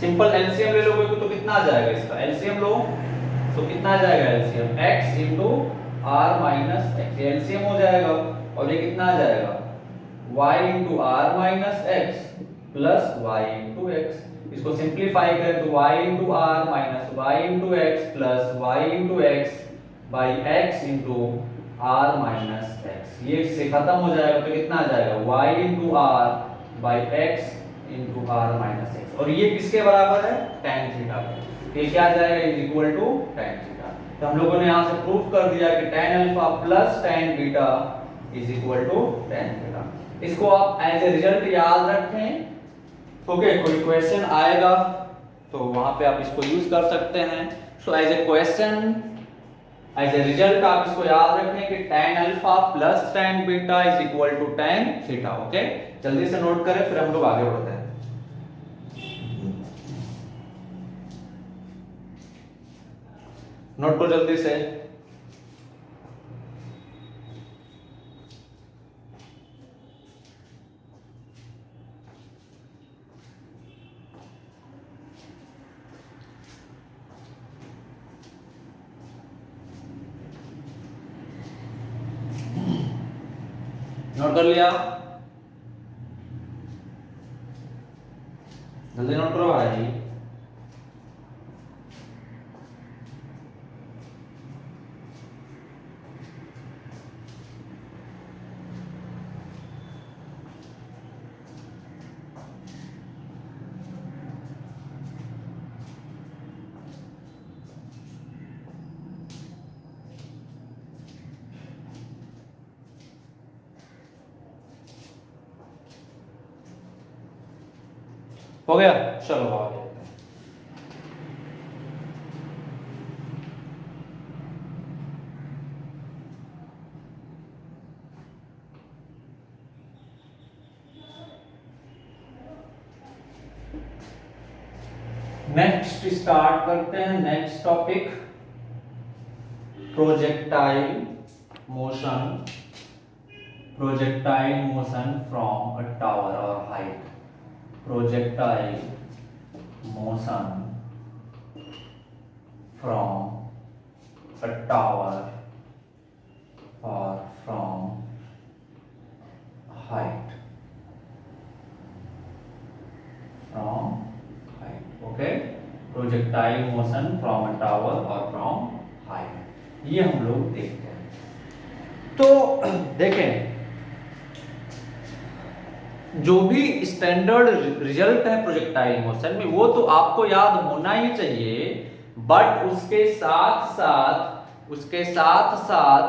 Speaker 1: सिंपल एलसीएम ले लोगे तो कितना आ जाएगा, इसका एलसीएम लो तो कितना आ जाएगा, LCM x into r minus x, LCM हो जाएगा, और ये कितना आ जाएगा, y into r minus x plus y into x। इसको सिंप्लीफाई करें तो y into r minus y into x plus y into x by x into r minus x, ये इससे खत्म हो जाएगा तो कितना आ जाएगा, y into r by x into r minus x, और ये किसके बराबर है, tan थीटा के। ये क्या आ जाएगा, is equal to tan theta. तो हम लोगों ने यहां से प्रूफ कर दिया कि tan alpha plus tan beta is equal to tan theta. इसको आप एज ए रिजल्ट याद रखें। ओके, कोई क्वेश्चन आएगा तो वहां पे आप इसको यूज कर सकते हैं। So as a question, as a result आप इसको याद रखें कि tan alpha plus tan beta is equal to tan theta. Okay, जल्दी से नोट करें फिर हम लोग आगे बढ़ते हैं। नोट करो जल्दी से। नोट कर लिया? जल्दी नोट करो भाई। हो गया? चलो आगे। नेक्स्ट स्टार्ट करते हैं next topic. Projectile motion from a tower और height, projectile motion from a tower or from height, okay, projectile motion from a tower or from height, ये हम लोग देखते हैं। तो देखें, जो भी स्टैंडर्ड रिजल्ट है प्रोजेक्टाइल मोशन में वो तो आपको याद होना ही चाहिए, बट उसके साथ साथ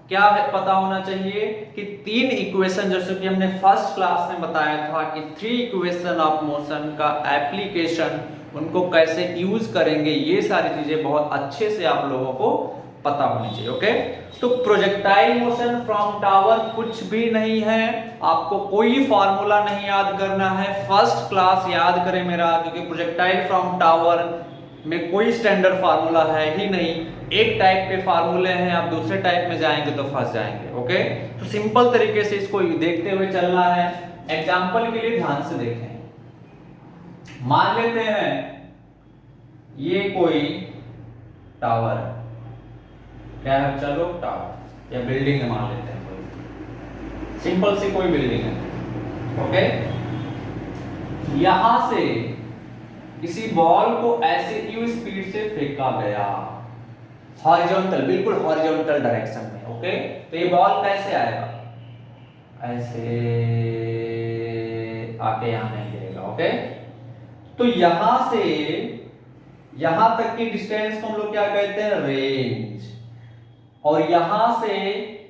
Speaker 1: क्या है पता होना चाहिए कि 3 इक्वेशन, जैसे कि हमने फर्स्ट क्लास में बताया था कि 3 इक्वेशन ऑफ मोशन का एप्लीकेशन, उनको कैसे यूज करेंगे, ये सारी चीजें बहुत अच्छे से आप लोगों को पता होनी चाहिए। ओके, तो प्रोजेक्टाइल मोशन फ्रॉम टावर कुछ भी नहीं है, आपको कोई फार्मूला नहीं याद करना है, फर्स्ट क्लास याद करें मेरा, क्योंकि प्रोजेक्टाइल फ्रॉम टावर में कोई स्टैंडर्ड फार्मूला है ही नहीं, एक टाइप के फार्मूले हैं, आप दूसरे टाइप में जाएंगे तो फंस जाएंगे। ओके, तो सिंपल तरीके से इसको देखते हुए चलना है। एग्जांपल के लिए ध्यान से देखें, मान लेते हैं ये कोई टावर है, क्या है, चलो टावर या बिल्डिंग है, मान लेते हैं कोई सिंपल सी कोई बिल्डिंग है। ओके, यहां से किसी बॉल को ऐसे यू स्पीड से फेंका गया, हॉरिजॉन्टल, बिल्कुल हॉरिजॉन्टल डायरेक्शन में। ओके, तो ये बॉल कैसे आएगा, ऐसे आके यहां नहीं गिरेगा। ओके, तो यहां से यहां तक की डिस्टेंस को हम लोग क्या कहते हैं, रेंज, और यहां से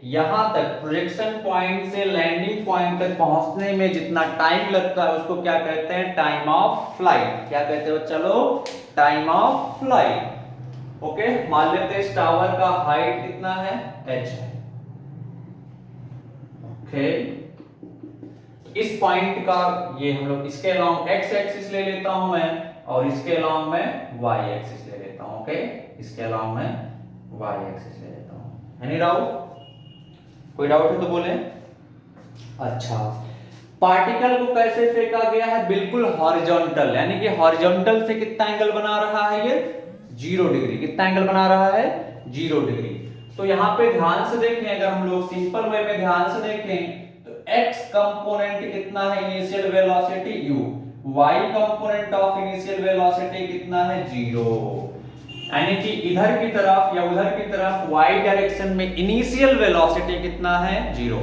Speaker 1: यहां तक प्रोजेक्शन पॉइंट से लैंडिंग पॉइंट तक पहुंचने में जितना टाइम लगता है उसको क्या कहते हैं, टाइम ऑफ फ्लाइट। क्या कहते हो, चलो टाइम ऑफ फ्लाइट। ओके, मान लेते हैं इस टावर का हाइट कितना है, h है। ओके, इस पॉइंट का ये हम लोग इसके अलोंग x एक्सिस ले लेता हूं मैं, और इसके अलोंग मैं y एक्सिस ले लेता हूं। ओके, इसके अलोंग मैं y एक्सिस ले लेता हूं। एनी डाउट, कोई डाउट है तो बोले। अच्छा, पार्टिकल को कैसे फेंका गया है, बिल्कुल हॉरिजॉन्टल, यानी कि हॉरिजॉन्टल से कितना एंगल बना रहा है ये, 0 डिग्री। कितना एंगल बना रहा है, 0 डिग्री। तो यहां पे ध्यान से देखें, अगर हम लोग सिंपल वे में ध्यान से देखें तो x कंपोनेंट कितना है, initial velocity u, y component of initial velocity कितना है, 0। यानी कि इधर की तरफ या उधर की तरफ y डायरेक्शन में इनिशियल वेलोसिटी कितना है, 0।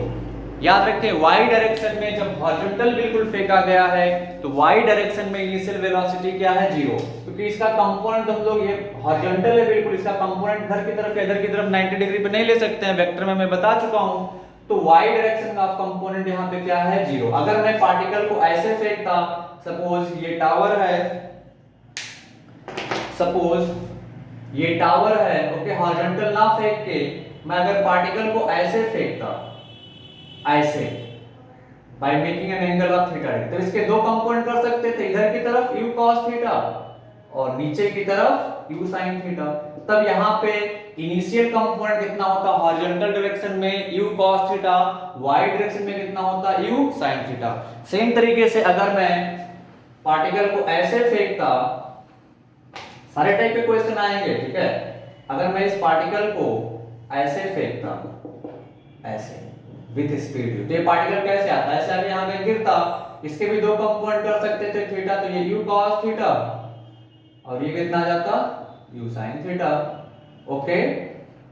Speaker 1: याद रखें, y डायरेक्शन में जब हॉरिजॉन्टल बिल्कुल फेंका गया है तो y डायरेक्शन में इनिशियल वेलोसिटी क्या है, 0, क्योंकि इसका कंपोनेंट हम लोग, ये हॉरिजॉन्टल है बिल्कुल, इसका कंपोनेंट इधर की तरफ या इधर की तरफ 90 डिग्री पे नहीं ले सकते हैं, वेक्टर में मैं बता चुका हूं। तो y डायरेक्शन का कंपोनेंट यहां पे क्या है, 0। अगर मैं पार्टिकल को ऐसे फेंकता, सपोज ये टावर है, सपोज ये टावर है, ओके, हॉरिजॉन्टल ना फेंक के मैं अगर पार्टिकल को ऐसे फेंकता, ऐसे, by making an angle of theta, तो इसके दो कंपोनेंट कर सकते थे, इधर की तरफ u cos थीटा और नीचे की तरफ u sin थीटा। तब यहां पे इनिशियल कंपोनेंट कितना होता, हॉरिजॉन्टल डायरेक्शन में u cos theta, y direction में कितना होता, u sin थीटा। सेम तरीके से अगर मैं पार्टिकल को ऐसे फेंकता, सारे टाइप के क्वेश्चन आएंगे, ठीक है। अगर मैं इस पार्टिकल को ऐसे फेंकता, ऐसे विद स्पीड, तो ये पार्टिकल कैसे आता है, ऐसे आगे यहां पे गिरता, इसके भी दो कंपोनेंट कर सकते थे थीटा, तो ये u cos थीटा और ये कितना आ जाता, u sin थीटा। ओके,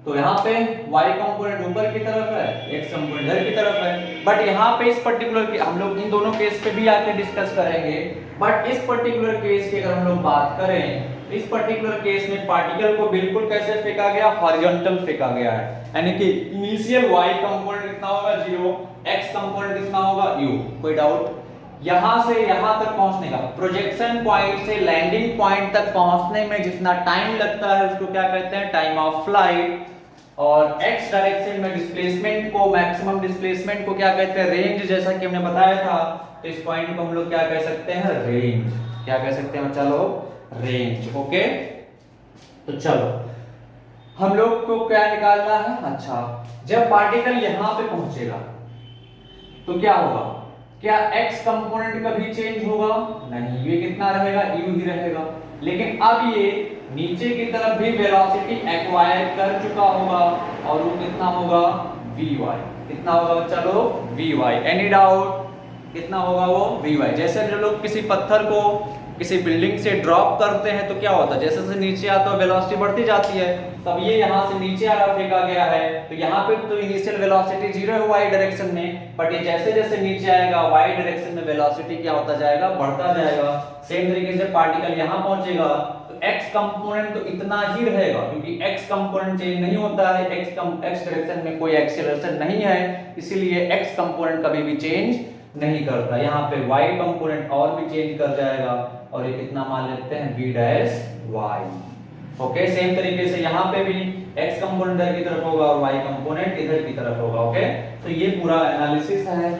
Speaker 1: तो यहाँ पे y कंपोनेंट ऊपर की तरफ है, x कंपोनेंट इधर की तरफ है, बट यहाँ पे इस पर्टिकुलर हम लोग इन दोनों केस पे भी आके डिस्कस करेंगे, बट इस पर्टिकुलर केस की अगर हम लोग बात करें, इस पर्टिकुलर केस में पार्टिकल को बिल्कुल कैसे फेंका गया, हॉरिजॉन्टल फेंका गया है, यानी कि इनिशियल y कंपोनेंट कितना होगा, 0, x कंपोनेंट कितना होगा, u। कोई डाउट, यहां से यहां तक पहुंचने का, प्रोजेक्शन पॉइंट से लैंडिंग पॉइंट तक पहुंचने में जितना टाइम लगता है उसको क्या कहते हैं, टाइम ऑफ फ्लाइट। और x डायरेक्शन में डिस्प्लेसमेंट को, मैक्सिमम डिस्प्लेसमेंट को क्या कहते हैं, रेंज, जैसा कि हमने बताया था। तो इस पॉइंट को हम लोग क्या कह सकते हैं, रेंज। क्या कह सकते हैं, चलो रेंज। ओके, तो चलो हम लोग को क्या निकालना है, अच्छा जब पार्टिकल यहां पे पहुंचेगा तो क्या होगा, क्या x कंपोनेंट कभी चेंज होगा, नहीं, ये कितना रहेगा, u ही रहेगा। लेकिन अब ये नीचे की तरफ भी वेलोसिटी एक्वायर कर चुका होगा और वो कितना होगा, vy, कितना होगा, चलो vy, एनी डाउट, कितना होगा वो vy। जैसे जो लोग किसी पत्थर को किसी बिल्डिंग से ड्रॉप करते हैं तो क्या होता है, जैसे जैसे नीचे आता है वेलोसिटी बढ़ती जाती है, तब ये यहाँ से नीचे आ रहा फेंका गया है तो यहाँ पे तो इनिशियल वेलोसिटी 0 है y डायरेक्शन में, बट ये जैसे जैसे नीचे आएगा y डायरेक्शन में वेलोसिटी क्या होता जाएगा, बढ़ता जाएगा। सेम तरीके से पार्टिकल यहाँ पहुंचेगा तो x कंपोनेंट तो इतना ही रहेगा क्योंकि x कंपोनेंट चेंज नहीं होता है, x डायरेक्शन में कोई एक्सीलरेशन नहीं है, इसीलिए x कंपोनेंट कभी भी चेंज नहीं करता। यहाँ पे y कंपोनेंट और भी चेंज कर जाएगा और ये कितना मान लेते हैं, v dash y। Okay, same तरीके से यहाँ पे भी x कंपोनेंट इधर की तरफ होगा और y कंपोनेंट इधर की तरफ होगा। ओके, तो ये पूरा एनालिसिस है।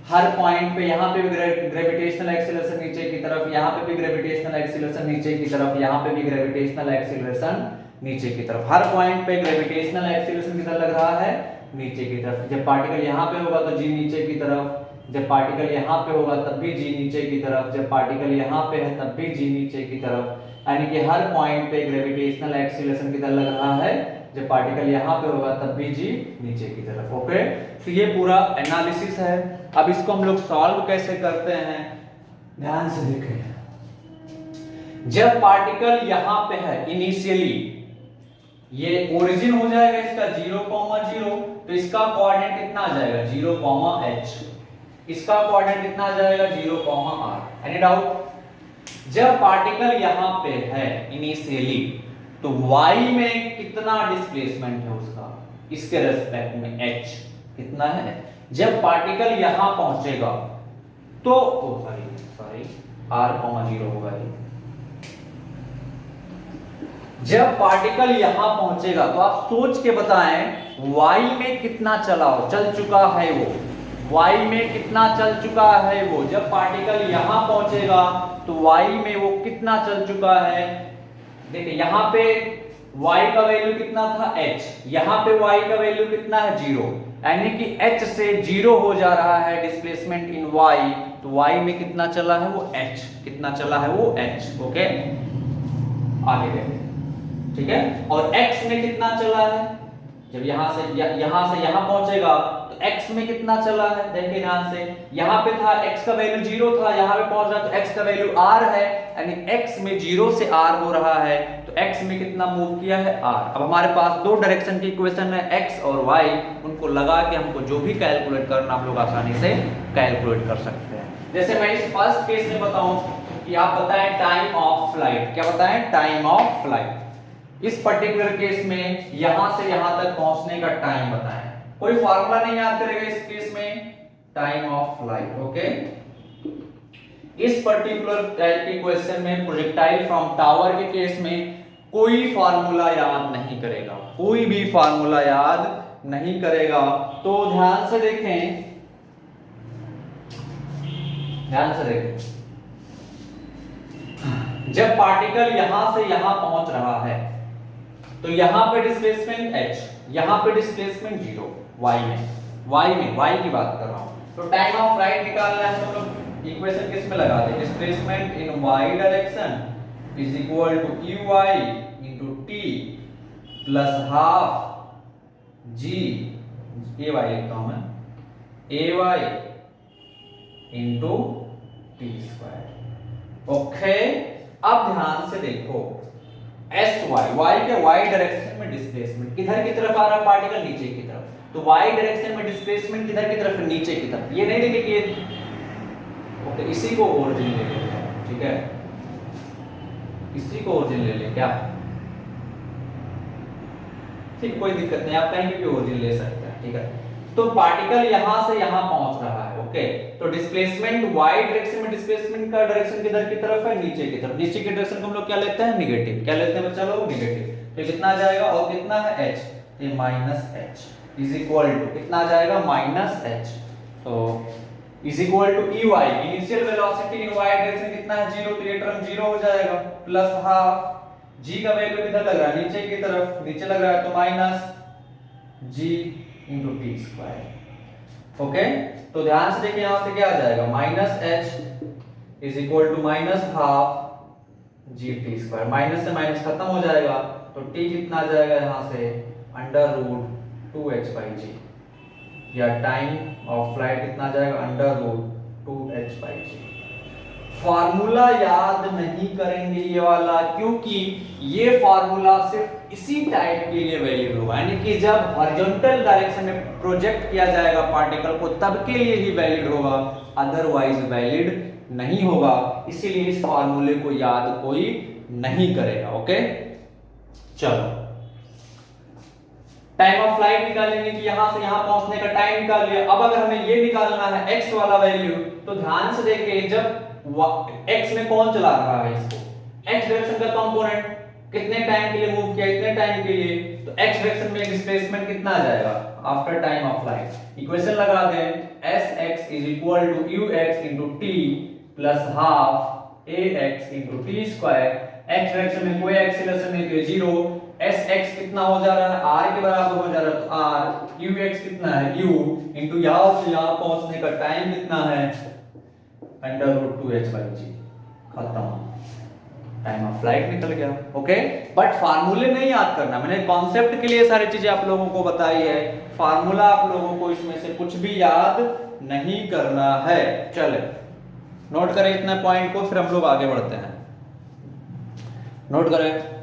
Speaker 1: हर पॉइंट पे यहाँ पे भी ग्रेविटेशनल एक्सीलरेशन नीचे की तरफ, यहाँ पे भी ग्रेविटेशनल एक्सीलरेशन नीचे की तरफ, यहाँ पे भी ग्रेविटेशनल एक्सीलरेशन नीचे की तरफ, हर पॉइंट पे ग्रेविटेशनल एक्सीलरेशन किधर लग रहा है, नीचे की तरफ। जब पार्टिकल यहाँ पे होगा तो g नीचे की तरफ, जब पार्टिकल यहाँ पे होगा तब भी g नीचे की तरफ, जब पार्टिकल यहाँ पे है तब भी g नीचे की तरफ, यानी कि हर पॉइंट पे ग्रेविटेशनल एक्सीलरेशन किधर लग रहा है, जब पार्टिकल यहाँ पे होगा तब भी g नीचे की तरफ। ओके, तो ये पूरा एनालिसिस है। अब इसको हम लोग सॉल्व कैसे करते हैं, ध्यान से देखें। जब पार्टिकल यहाँ पे है इनिशियली, ये ओरिजिन हो जाएगा इसका 0,0, तो इसका कोऑर्डिनेट कितना आ जाएगा, 0,h, इसका कोऑर्डिनेट कितना आ जाएगा, 0,r। Any doubt? जब पार्टिकल यहां पे है इनिशियली तो y में कितना डिस्प्लेसमेंट है उसका, इसके रेस्पेक्ट में h कितना है। जब पार्टिकल यहां पहुंचेगा तो सॉरी r,0 होगा ये। जब पार्टिकल यहां पहुंचेगा तो आप सोच के बताएं y में कितना चल चुका है वो, y में कितना चल चुका है वो। जब पार्टिकल यहां पहुंचेगा तो y में वो कितना चल चुका है, देखिए यहां पे y का वैल्यू कितना था, h, यहां पे y का वैल्यू कितना है, 0, यानी कि h से 0 हो जा रहा है डिस्प्लेसमेंट इन y, तो y में कितना चला है वो h, कितना चला है वो h। ओके, आगे देखते हैं, ठीक है। और x में कितना चला है, जब यहां से यहां पहुंचेगा तो x में कितना चला है, देखिए ध्यान से, यहां पे था x का वैल्यू 0 था, यहां पे पहुंच रहा तो x का वैल्यू r है, यानी x में 0 से r हो रहा है, तो x में कितना मूव किया है, r। अब हमारे पास दो डायरेक्शन की इक्वेशन है x और y, उनको लगा के हमको जो भी कैलकुलेट करना हम लोग आसानी से कैलकुलेट कर सकते हैं। जैसे मैं इस फर्स्ट केस में बताऊं कि आप बताएं टाइम ऑफ फ्लाइट, क्या बताएं, टाइम ऑफ फ्लाइट। इस पर्टिकुलर केस में यहां से यहां तक पहुंचने का टाइम बताएं, कोई फार्मूला नहीं याद करेगा इस केस में, टाइम ऑफ फ्लाइट। ओके, इस पर्टिकुलर टाइप के क्वेश्चन में प्रोजेक्टाइल फ्रॉम टावर के केस में कोई फार्मूला याद नहीं करेगा, कोई भी फार्मूला याद नहीं करेगा। तो ध्यान से देखें, ध्यान से देखें, जब पार्टिकल यहां से यहां पहुंच रहा है तो यहां पे डिस्प्लेसमेंट h, यहां पे डिस्प्लेसमेंट 0, y की बात कर रहा हूं। तो टाइम ऑफ फ्लाइट निकालना है तो लोग इक्वेशन किस में लगा दें, displacement in y direction is equal to ey into t plus half g, ay लिखता हूं मैं, ay into t square. Okay, अब ध्यान से देखो, y के y डायरेक्शन में डिस्प्लेसमेंट किधर की तरफ आ रहा है, पार्टिकल नीचे की तरफ, तो y डायरेक्शन में डिस्प्लेसमेंट किधर की तरफ, नीचे की तरफ। ये नहीं देखे कि ये, ओके, इसी को ओरिजिन ले लेते हैं, ठीक है, इसी को ओरिजिन ले ले, क्या ठीक, कोई दिक्कत नहीं, आप कहीं भी ओरिजिन ले सकते हैं, ठीक है। तो पार्टिकल यहां से यहां पहुंच रहा है, ओके, तो डिस्प्लेसमेंट y डायरेक्शन में डिस्प्लेसमेंट का डायरेक्शन किधर की तरफ है, नीचे की तरफ। नीचे के डायरेक्शन को हम लोग क्या लेते हैं, नेगेटिव, क्या लेते हैं बच्चा लोग, नेगेटिव। तो कितना आ जाएगा, और कितना है h, ये minus h is equal to कितना आ जाएगा, माइनस h, तो is equal to ey, initial velocity in y direction कितना है, 0, तो ये टर्म 0 हो जाएगा, प्लस हाफ g का वैल्यू किधर लग रहा है, नीचे की तरफ, नीचे लग रहा है तो minus g into t square. Okay, तो ध्यान से देखिए यहां से क्या आ जाएगा, minus h is equal to minus half g t square, minus से माइनस खत्म हो जाएगा तो t कितना आ जाएगा यहां से, अंडर रूट 2h बाई जी, या टाइम ऑफ फ्लाइट कितना आ जाएगा, under root 2h by g. Formula याद नहीं करेंगे ये वाला, क्योंकि ये फार्मूला सिर्फ इसी टाइप के लिए वैलिड होगा, यानी कि जब हॉरिजॉन्टल डायरेक्शन में प्रोजेक्ट किया जाएगा पार्टिकल को तब के लिए ही वैलिड होगा, अदरवाइज वैलिड नहीं होगा। इसीलिए इस फार्मूले को याद कोई नहीं करेगा। ओके, चलो टाइम ऑफ फ्लाइट निकालेंगे कि यहां से यहां पहुंचने का टाइम निकाल लिया। अब अगर हमें ये निकालना है एक्स वाला वैल्यू, तो ध्यान से देखिए जब एक्स में कौन चला रहा है इसको, एक्स डायरेक्शन का कंपोनेंट कितने टाइम के लिए मूव किया, इतने टाइम के लिए, तो एक्स डायरेक्शन में डिस्प्लेसमेंट कितना आ जाएगा after time of flight. Equation लगा दें, sx is equal to ux into t plus half ax into t square. X direction में कोई एक्सीलरेशन नहीं तो जीरो, sx कितना हो जा रहा है, r के बराबर हो जा रहा है तो r, ux कितना है u इनटू यहां से यहां पहुंचने का टाइम कितना है, अंडर रूट 2h बाई जी, खत्म, टाइम ऑफ फ्लाइट निकल गया। ओके, बट फार्मूले नहीं याद करना, मैंने कॉन्सेप्ट के लिए सारी चीजें आप लोगों को बताई है, फार्मूला आप लोगों को इसमें से कुछ भी याद नहीं करना है। चले नोट करें इतना पॉइंट को, फिर हम लोग आगे बढ़ते हैं। नोट करें,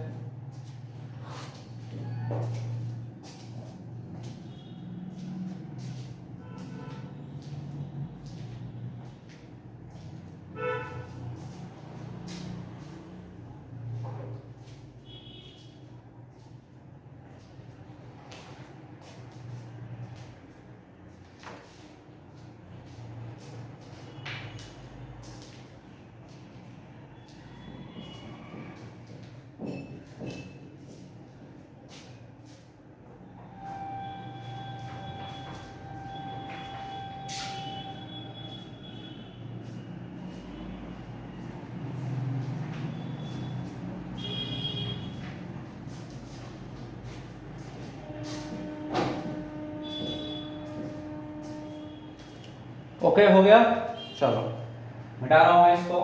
Speaker 1: ओके हो गया, चलो मिटा रहा हूं इसको।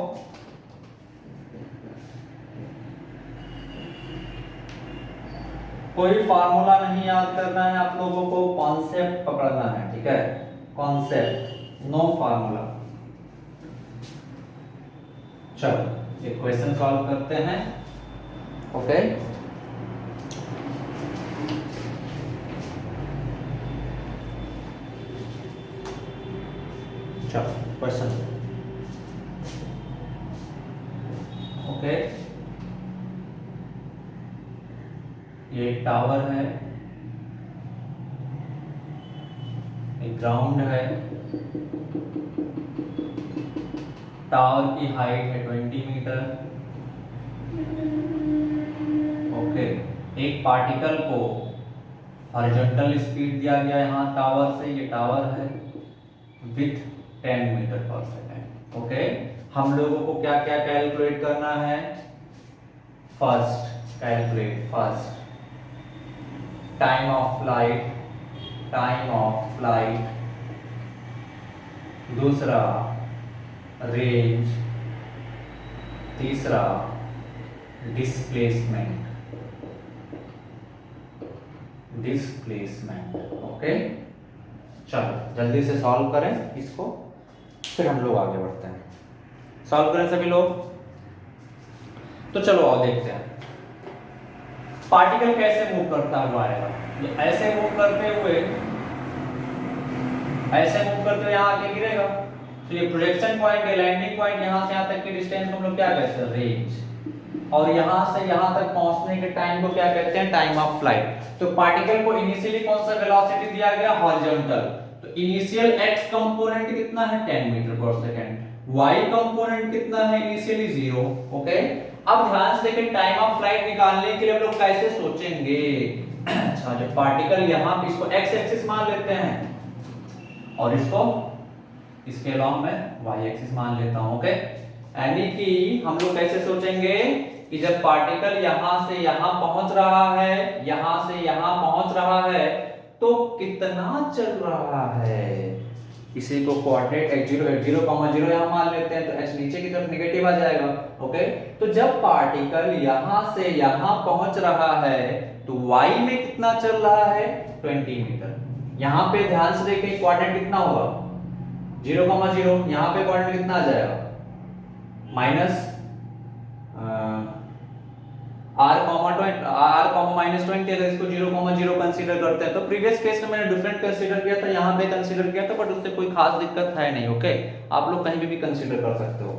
Speaker 1: कोई फार्मूला नहीं याद करना है आप लोगों को, कॉन्सेप्ट पकड़ना है, ठीक है, कॉन्सेप्ट, नो फार्मूला। चलो एक क्वेश्चन सॉल्व करते हैं। ओके, चलो क्वेश्चन। ओके, ये एक टावर है, एक ग्राउंड है, टावर की हाइट है 20 मीटर। ओके, एक पार्टिकल को हॉरिजॉन्टल स्पीड दिया गया यहाँ टावर से, ये टावर है, विथ 10 मीटर पर सेकेंड। ओके, हम लोगों को क्या क्या कैलकुलेट करना है, first calculate first time of flight, time of flight, दूसरा रेंज, तीसरा डिस्प्लेसमेंट, डिस्प्लेसमेंट। ओके, चलो जल्दी से सॉल्व करें इसको, फिर हम लोग आगे बढ़ते हैं। सॉल्व करें सभी लोग, तो चलो आओ देखते हैं पार्टिकल कैसे मूव करता हुआ आएगा। ये ऐसे मूव करते हुए, ऐसे मूव करते हुए यहाँ आके गिरेगा, तो ये प्रोजेक्शन पॉइंट है, लैंडिंग पॉइंट, यहाँ से यहाँ तक की डिस्टेंस को हम लोग क्या कहते हैं, रेंज, और यहाँ से यहाँ तक पहुंचने के टाइम को क्या कहते हैं, टाइम ऑफ फ्लाइट। तो पार्टिकल को इनिशियली कौन सा वेलोसिटी दिया गया, हॉरिजॉन्टल, तो इनिशियल x कंपोनेंट कितना है 10 मीटर पर सेकंड, y कंपोनेंट कितना है इनिशियली 0। ओके, अब ध्यान से देखें टाइम ऑफ फ्लाइट निकालने के लिए हम लोग कैसे सोचेंगे। अच्छा, जो पार्टिकल यहाँ पे, इसको x एक्सिस मान लेते हैं और इसको इसके अलावा मैं y एक्सिस मान लेता हूं। ओके, यानी कि हम लोग कैसे सोचेंगे कि जब पार्टिकल यहां से यहां पहुंच रहा है, यहां से यहां पहुंच रहा है, तो कितना चल रहा है, इसी को कोऑर्डिनेट x0 x0, यहां मान लेते हैं, तो h नीचे की तरफ नेगेटिव आ जाएगा। ओके, तो जब पार्टिकल यहां से यहां पहुंच रहा है तो y में कितना चल रहा है, 20 मीटर। यहां पे ध्यान से देखें कोऑर्डिनेट कितना होगा, 0,0, यहां पे कोऑर्डिनेट कितना आ जाएगा, माइनस r,-20। अगर इसको 0,0 कंसीडर करते हैं तो प्रीवियस केस में मैंने डिफरेंट कंसीडर किया था, यहां पे कंसीडर किया था, बट उससे कोई खास दिक्कत है नहीं। ओके, आप लोग कहीं भी कंसीडर कर सकते हो।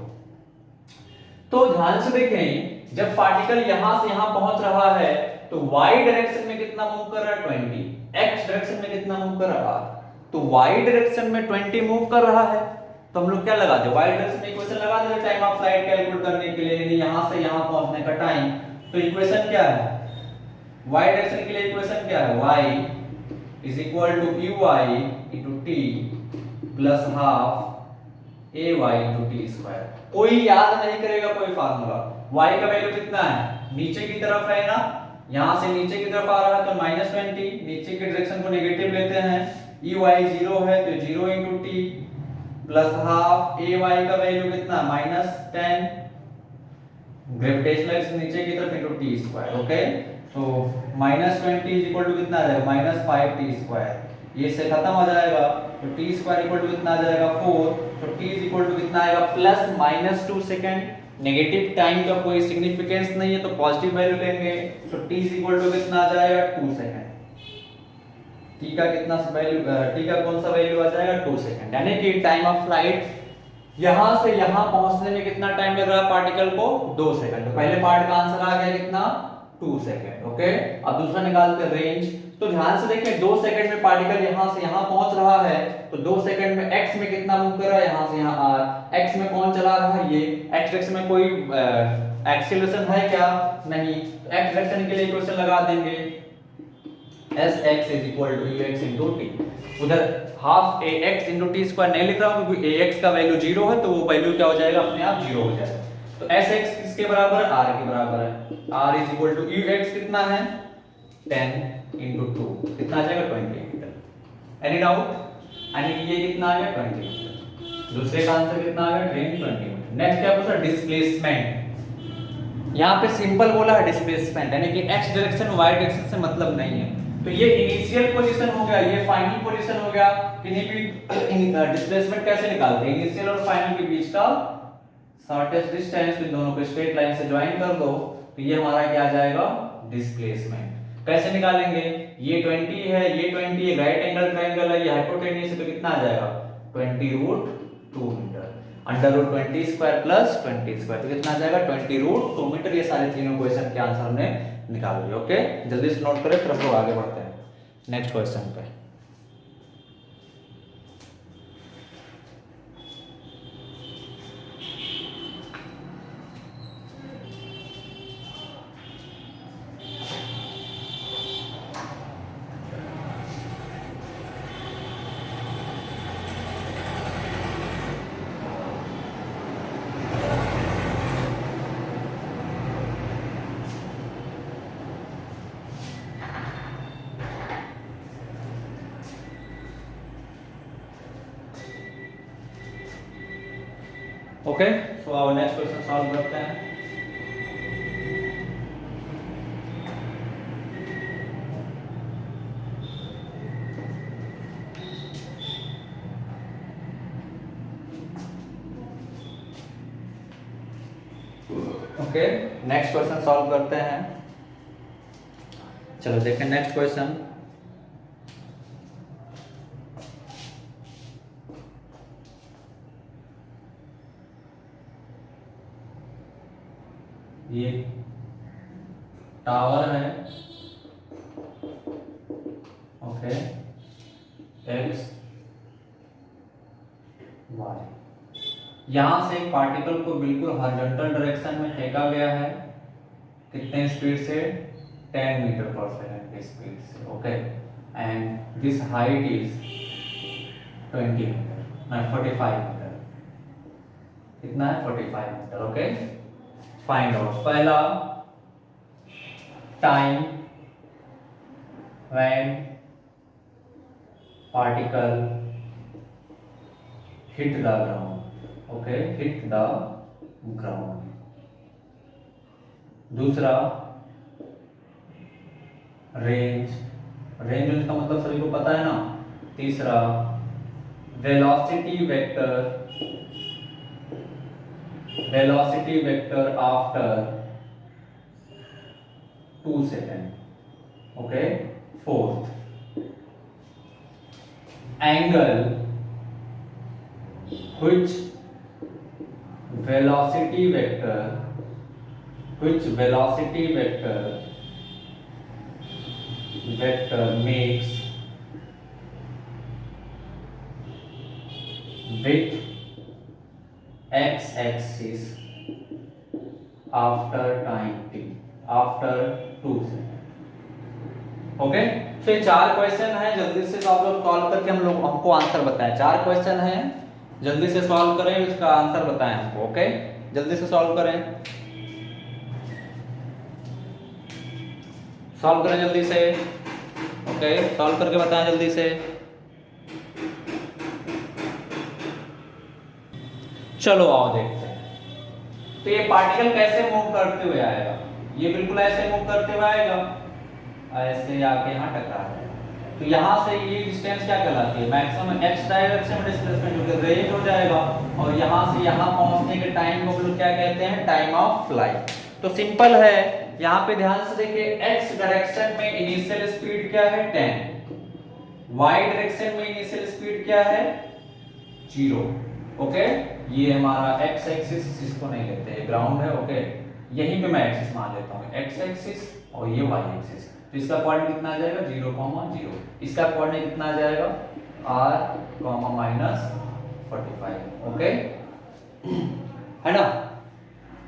Speaker 1: तो ध्यान से देखें, जब पार्टिकल यहां से यहां पहुंच रहा है तो y डायरेक्शन में कितना मूव कर रहा है, 20, x डायरेक्शन में कितना मूव कर रहा है, तो y डायरेक्शन में 20 मूव कर रहा है, तो हम लोग क्या लगा दे, y डायरेक्शन में इक्वेशन लगा दे टाइम ऑफ फ्लाइट कैलकुलेट करने के लिए, यानी यहां से यहां पहुंचने का टाइम। तो इक्वेशन क्या है, y डायरेक्शन के लिए इक्वेशन क्या है, y is equal to uy into t plus half ay into t square. कोई याद नहीं करेगा कोई फार्मूला, y का वैल्यू कितना है, नीचे की तरफ है ना, यहां से नीचे की तरफ आ रहा है तो -20, नीचे के डायरेक्शन को नेगेटिव लेते हैं, ey 0 है तो 0 into t plus half ay का वैल्यू कितना, -10, ग्रेविटेशनल एक्स नीचे की तरफ इनटू t स्क्वायर। ओके, तो -20 इज इक्वल टू कितना आ जाएगा, -5t स्क्वायर, ये से खत्म हो जाएगा, तो t स्क्वायर इक्वल टू कितना आ जाएगा, 4, तो t इज इक्वल टू कितना आएगा, +-2 सेकंड। नेगेटिव टाइम का कोई सिग्निफिकेंस नहीं है तो पॉजिटिव वैल्यू लेंगे, तो t इज इक्वल टू कितना आ जाएगा, 2 सेकंड। t का कितना वैल्यू, t का कौन सा वैल्यू आ जाएगा, 2 सेकंड, यानी कि टाइम ऑफ फ्लाइट यहां से यहां पहुंचने में कितना टाइम लग रहा है पार्टिकल को, 2 सेकंड। तो पहले पार्ट का आंसर आ गया कितना, 2 सेकंड। ओके, अब दूसरा निकालते हैं रेंज। तो ध्यान से देखिए 2 सेकंड में पार्टिकल यहां से यहां पहुंच रहा है, तो 2 सेकंड में x में कितना मूव कर रहा है, यहां से यहां r, x में कौन चला रहा है, ये x डायरेक्शन में कोई एक्सीलरेशन है क्या, नहीं, x डायरेक्शन के लिए इक्वेशन लगा देंगे, sx is equal to ux into t। उधर half ax into t square नहीं लिख रहा हूं क्योंकि ax का वैल्यू 0 है, तो वो वैल्यू क्या हो जाएगा, अपने आप 0 हो जाएगा। तो sx किसके बराबर है, r के बराबर है, r is equal to ux कितना है, 10 इनटू 2 कितना आ जाएगा, 20 मीटर। एनी डाउट, यानी कि ये कितना आ गया, 20 मीटर। दूसरे का आंसर कितना आ गया, 20 मीटर। नेक्स्ट क्या पूछा, डिस्प्लेसमेंट। यहां पे सिंपल बोला है डिस्प्लेसमेंट, यानी कि x डायरेक्शन y डायरेक्शन से मतलब नहीं है। तो ये इनिशियल पोजीशन हो गया, ये फाइनल पोजीशन हो गया, किन्हीं भी डिस्प्लेसमेंट कैसे निकालते हैं, इनिशियल और फाइनल के बीच का शॉर्टेस्ट डिस्टेंस, तो दोनों को स्ट्रेट लाइन से ज्वाइन कर दो, तो ये हमारा क्या आ जाएगा, डिस्प्लेसमेंट। कैसे निकालेंगे, ये 20 है, ये 20 है, राइट एंगल ट्रायंगल है, ये हाइपोटेन्यूज है, तो कितना आ जाएगा, 20√2 मीटर, √20 स्क्वायर प्लस 20 स्क्वायर, तो कितना आ जाएगा, 20√2 मीटर। ये सारे तीनों क्वेश्चन के आंसर हमने निकाल लिए। ओके, जल्दी से नोट करें, फिर हम लोग आगे बढ़ते हैं नेक्स्ट क्वेश्चन पे। ओके, सो अब नेक्स्ट क्वेश्चन सॉल्व करते हैं। ओके, नेक्स्ट क्वेश्चन सॉल्व करते हैं। चलो देखें नेक्स्ट क्वेश्चन। ये टावर है, ओके, एक्स वाई, यहां से एक पार्टिकल को बिल्कुल हॉरिजॉन्टल डायरेक्शन में फेंका गया है, कितने स्पीड से, 10 मीटर पर सेकंड की स्पीड से। Okay, and this height is 20 metre, 45 metre. कितना है 45 मीटर। ओके, फाइंड आउट पहला time when particle hit the ground. Okay, hit the ground. दूसरा रेंज, रेंज का मतलब सभी को पता है ना। तीसरा velocity vector, velocity vector after 2 second. Okay, fourth angle which velocity vector makes with x-axis after time t, after 2 second. Okay, तो ये 4 क्वेश्चन है, जल्दी से आप लोग सॉल्व करके हमको आंसर बताएं। 4 क्वेश्चन है, जल्दी से सॉल्व करें, इसका आंसर बताएं हमको। ओके, जल्दी से सॉल्व करें, सॉल्व करें जल्दी से। ओके, सॉल्व करके बताएं जल्दी से। चलो आओ देखते हैं। तो ये पार्टिकल कैसे मूव करते हुए आएगा? ये बिल्कुल ऐसे मूव करते हुए आएगा, ऐसे आके यहाँ टकरा जाएगा। तो यहाँ से ये डिस्टेंस क्या कहलाती है? मैक्सिमम x डायरेक्शन में डिस्प्लेसमेंट जो कि रेंज हो जाएगा, और यहाँ से यहाँ पहुँचने के टाइम को हम लोग क्या कहते हैं? Time of flight. तो सिंपल है, यहाँ पे ध्यान से देखिए, x डायरेक्शन में इनिशियल स्पीड क्या है? 10। y डायरेक्शन में इनिशियल स्पीड क्या है? 0। ओके, ये हमारा x एक्सिस, इसको नहीं लेते, ग्राउंड है। ओके, यहीं पे मैं एक्सिस मान लेता हूँ, x एक्सिस और ये y एक्सिस। तो इसका कोऑर्डिनेट कितना आ जाएगा? 0,0। इसका कोऑर्डिनेट कितना आ जाएगा? r, -45। ओके, है ना?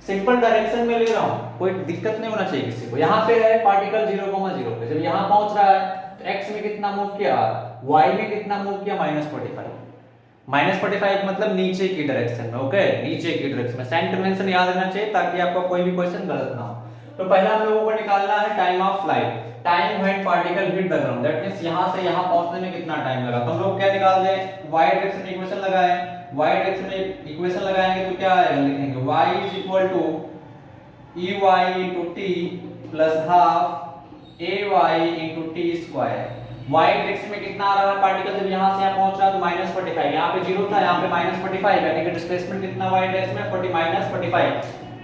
Speaker 1: सिंपल डायरेक्शन में ले रहा हूँ, कोई दिक्कत नहीं होना चाहिए किसी को। यहाँ पे है पार्टिकल 0,0 पे, जब यहाँ पहुंच रहा है तो x में कितना मूव किया, y में कितना मूव किया? -45। -45 मतलब नीचे की डायरेक्शन में। ओके, नीचे की डायरेक्शन में। साइन कन्वेंशन याद रहना चाहिए ताकि आपका कोई भी क्वेश्चन गलत ना हो। तो पहला हम लोगों को निकालना है time of flight, time when particle hit the ground. That means यहां से यहां पहुंचने में कितना टाइम लगा। तो हम लोग क्या निकाल दें? y डायरेक्शन में इक्वेशन लगाएं। y डायरेक्शन में इक्वेशन लगाएंगे तो क्या आएगा? लिखेंगे y = ey t + ½ ay t square. y direction में कितना आ रहा है पार्टिकल? जब यहां से यहां पहुंच रहा है तो -45, यहां पे 0 था, यहां पे -45, यानी कि डिस्प्लेसमेंट कितना y डायरेक्शन में? 45।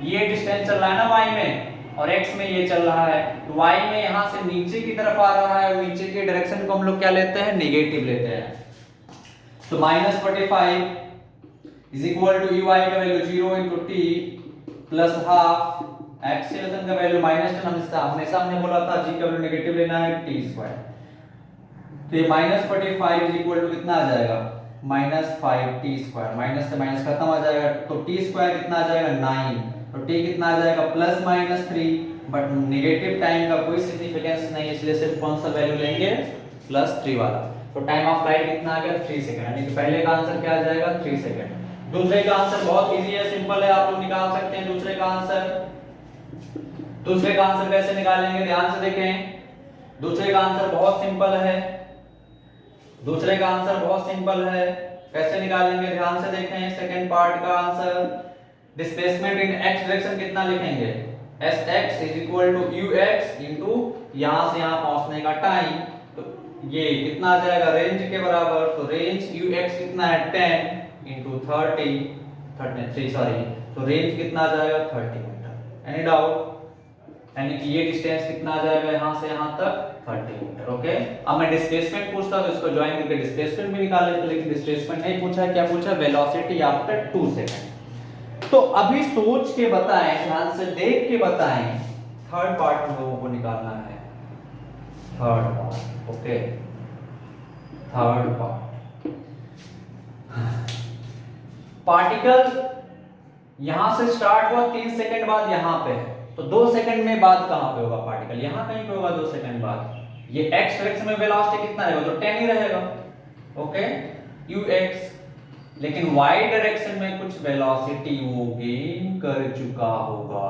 Speaker 1: ये डिस्टेंस चल रहा है ना y में, और x में ये चल रहा है। तो y में यहां से नीचे की तरफ आ रहा है, और नीचे के डायरेक्शन को हम लोग क्या लेते हैं? नेगेटिव लेते हैं। तो -45 = ey का वैल्यू 0 * t + ½ एक्सेलरेशन का वैल्यू -10। हमेशा हमने बोला था g का वैल्यू नेगेटिव लेना है, t²। तो ये -45 = कितना आ जाएगा? -5t²। माइनस से माइनस खत्म आ जाएगा, तो t² कितना आ जाएगा? 9। तो t कितना आ जाएगा? +-3। बट नेगेटिव टाइम का कोई सिग्निफिकेंस नहीं, इसलिए सिर्फ कौन सा वैल्यू लेंगे? +3 वाला। तो टाइम ऑफ फ्लाइट कितना आ गया? 3 सेकंड, यानी कि पहले का आंसर क्या आ जाएगा? 3 सेकंड। दूसरे का आंसर बहुत इजी है, सिंपल है, आप लोग निकाल सकते हैं दूसरे का आंसर। दूसरे का आंसर कैसे निकालेंगे? ध्यान से देखें, दूसरे का आंसर बहुत सिंपल है। दूसरे का आंसर बहुत सिंपल है, कैसे निकालेंगे? ध्यान से देखें, सेकंड पार्ट का answer, displacement in x direction कितना लिखेंगे? sx = ux इनटू यहां से यहां पहुंचने का टाइम। तो ये कितना आ जाएगा? रेंज के बराबर। तो रेंज ux कितना है? 10 * 33 सॉरी, तो रेंज कितना आ जाएगा? 30 मीटर। Any doubt? यानी कि ये डिस्टेंस कितना आ जाएगा यहां से यहां तक? 30 मीटर। ओके, अब मैं डिस्प्लेसमेंट पूछता तो इसको ज्वाइन करके डिस्प्लेसमेंट भी निकाल लेते, लेकिन डिस्प्लेसमेंट नहीं पूछा है। क्या पूछा? Velocity after 2 second. तो अभी सोच के बताएं, ध्यान से देख के बताएं, थर्ड पार्ट हम लोगों को निकालना है। Third part. Okay, third part, particle यहां से स्टार्ट हुआ, 3 सेकंड बाद यहां पे है, तो 2 सेकंड में बाद कहां पे होगा पार्टिकल? यहां कहीं पे होगा 2 सेकंड बाद। ये x डायरेक्शन में वेलोसिटी कितना रहेगा? तो 10 ही रहेगा। ओके, ux लेकिन वाई डायरेक्शन में कुछ वेलोसिटी वो गेन कर चुका होगा।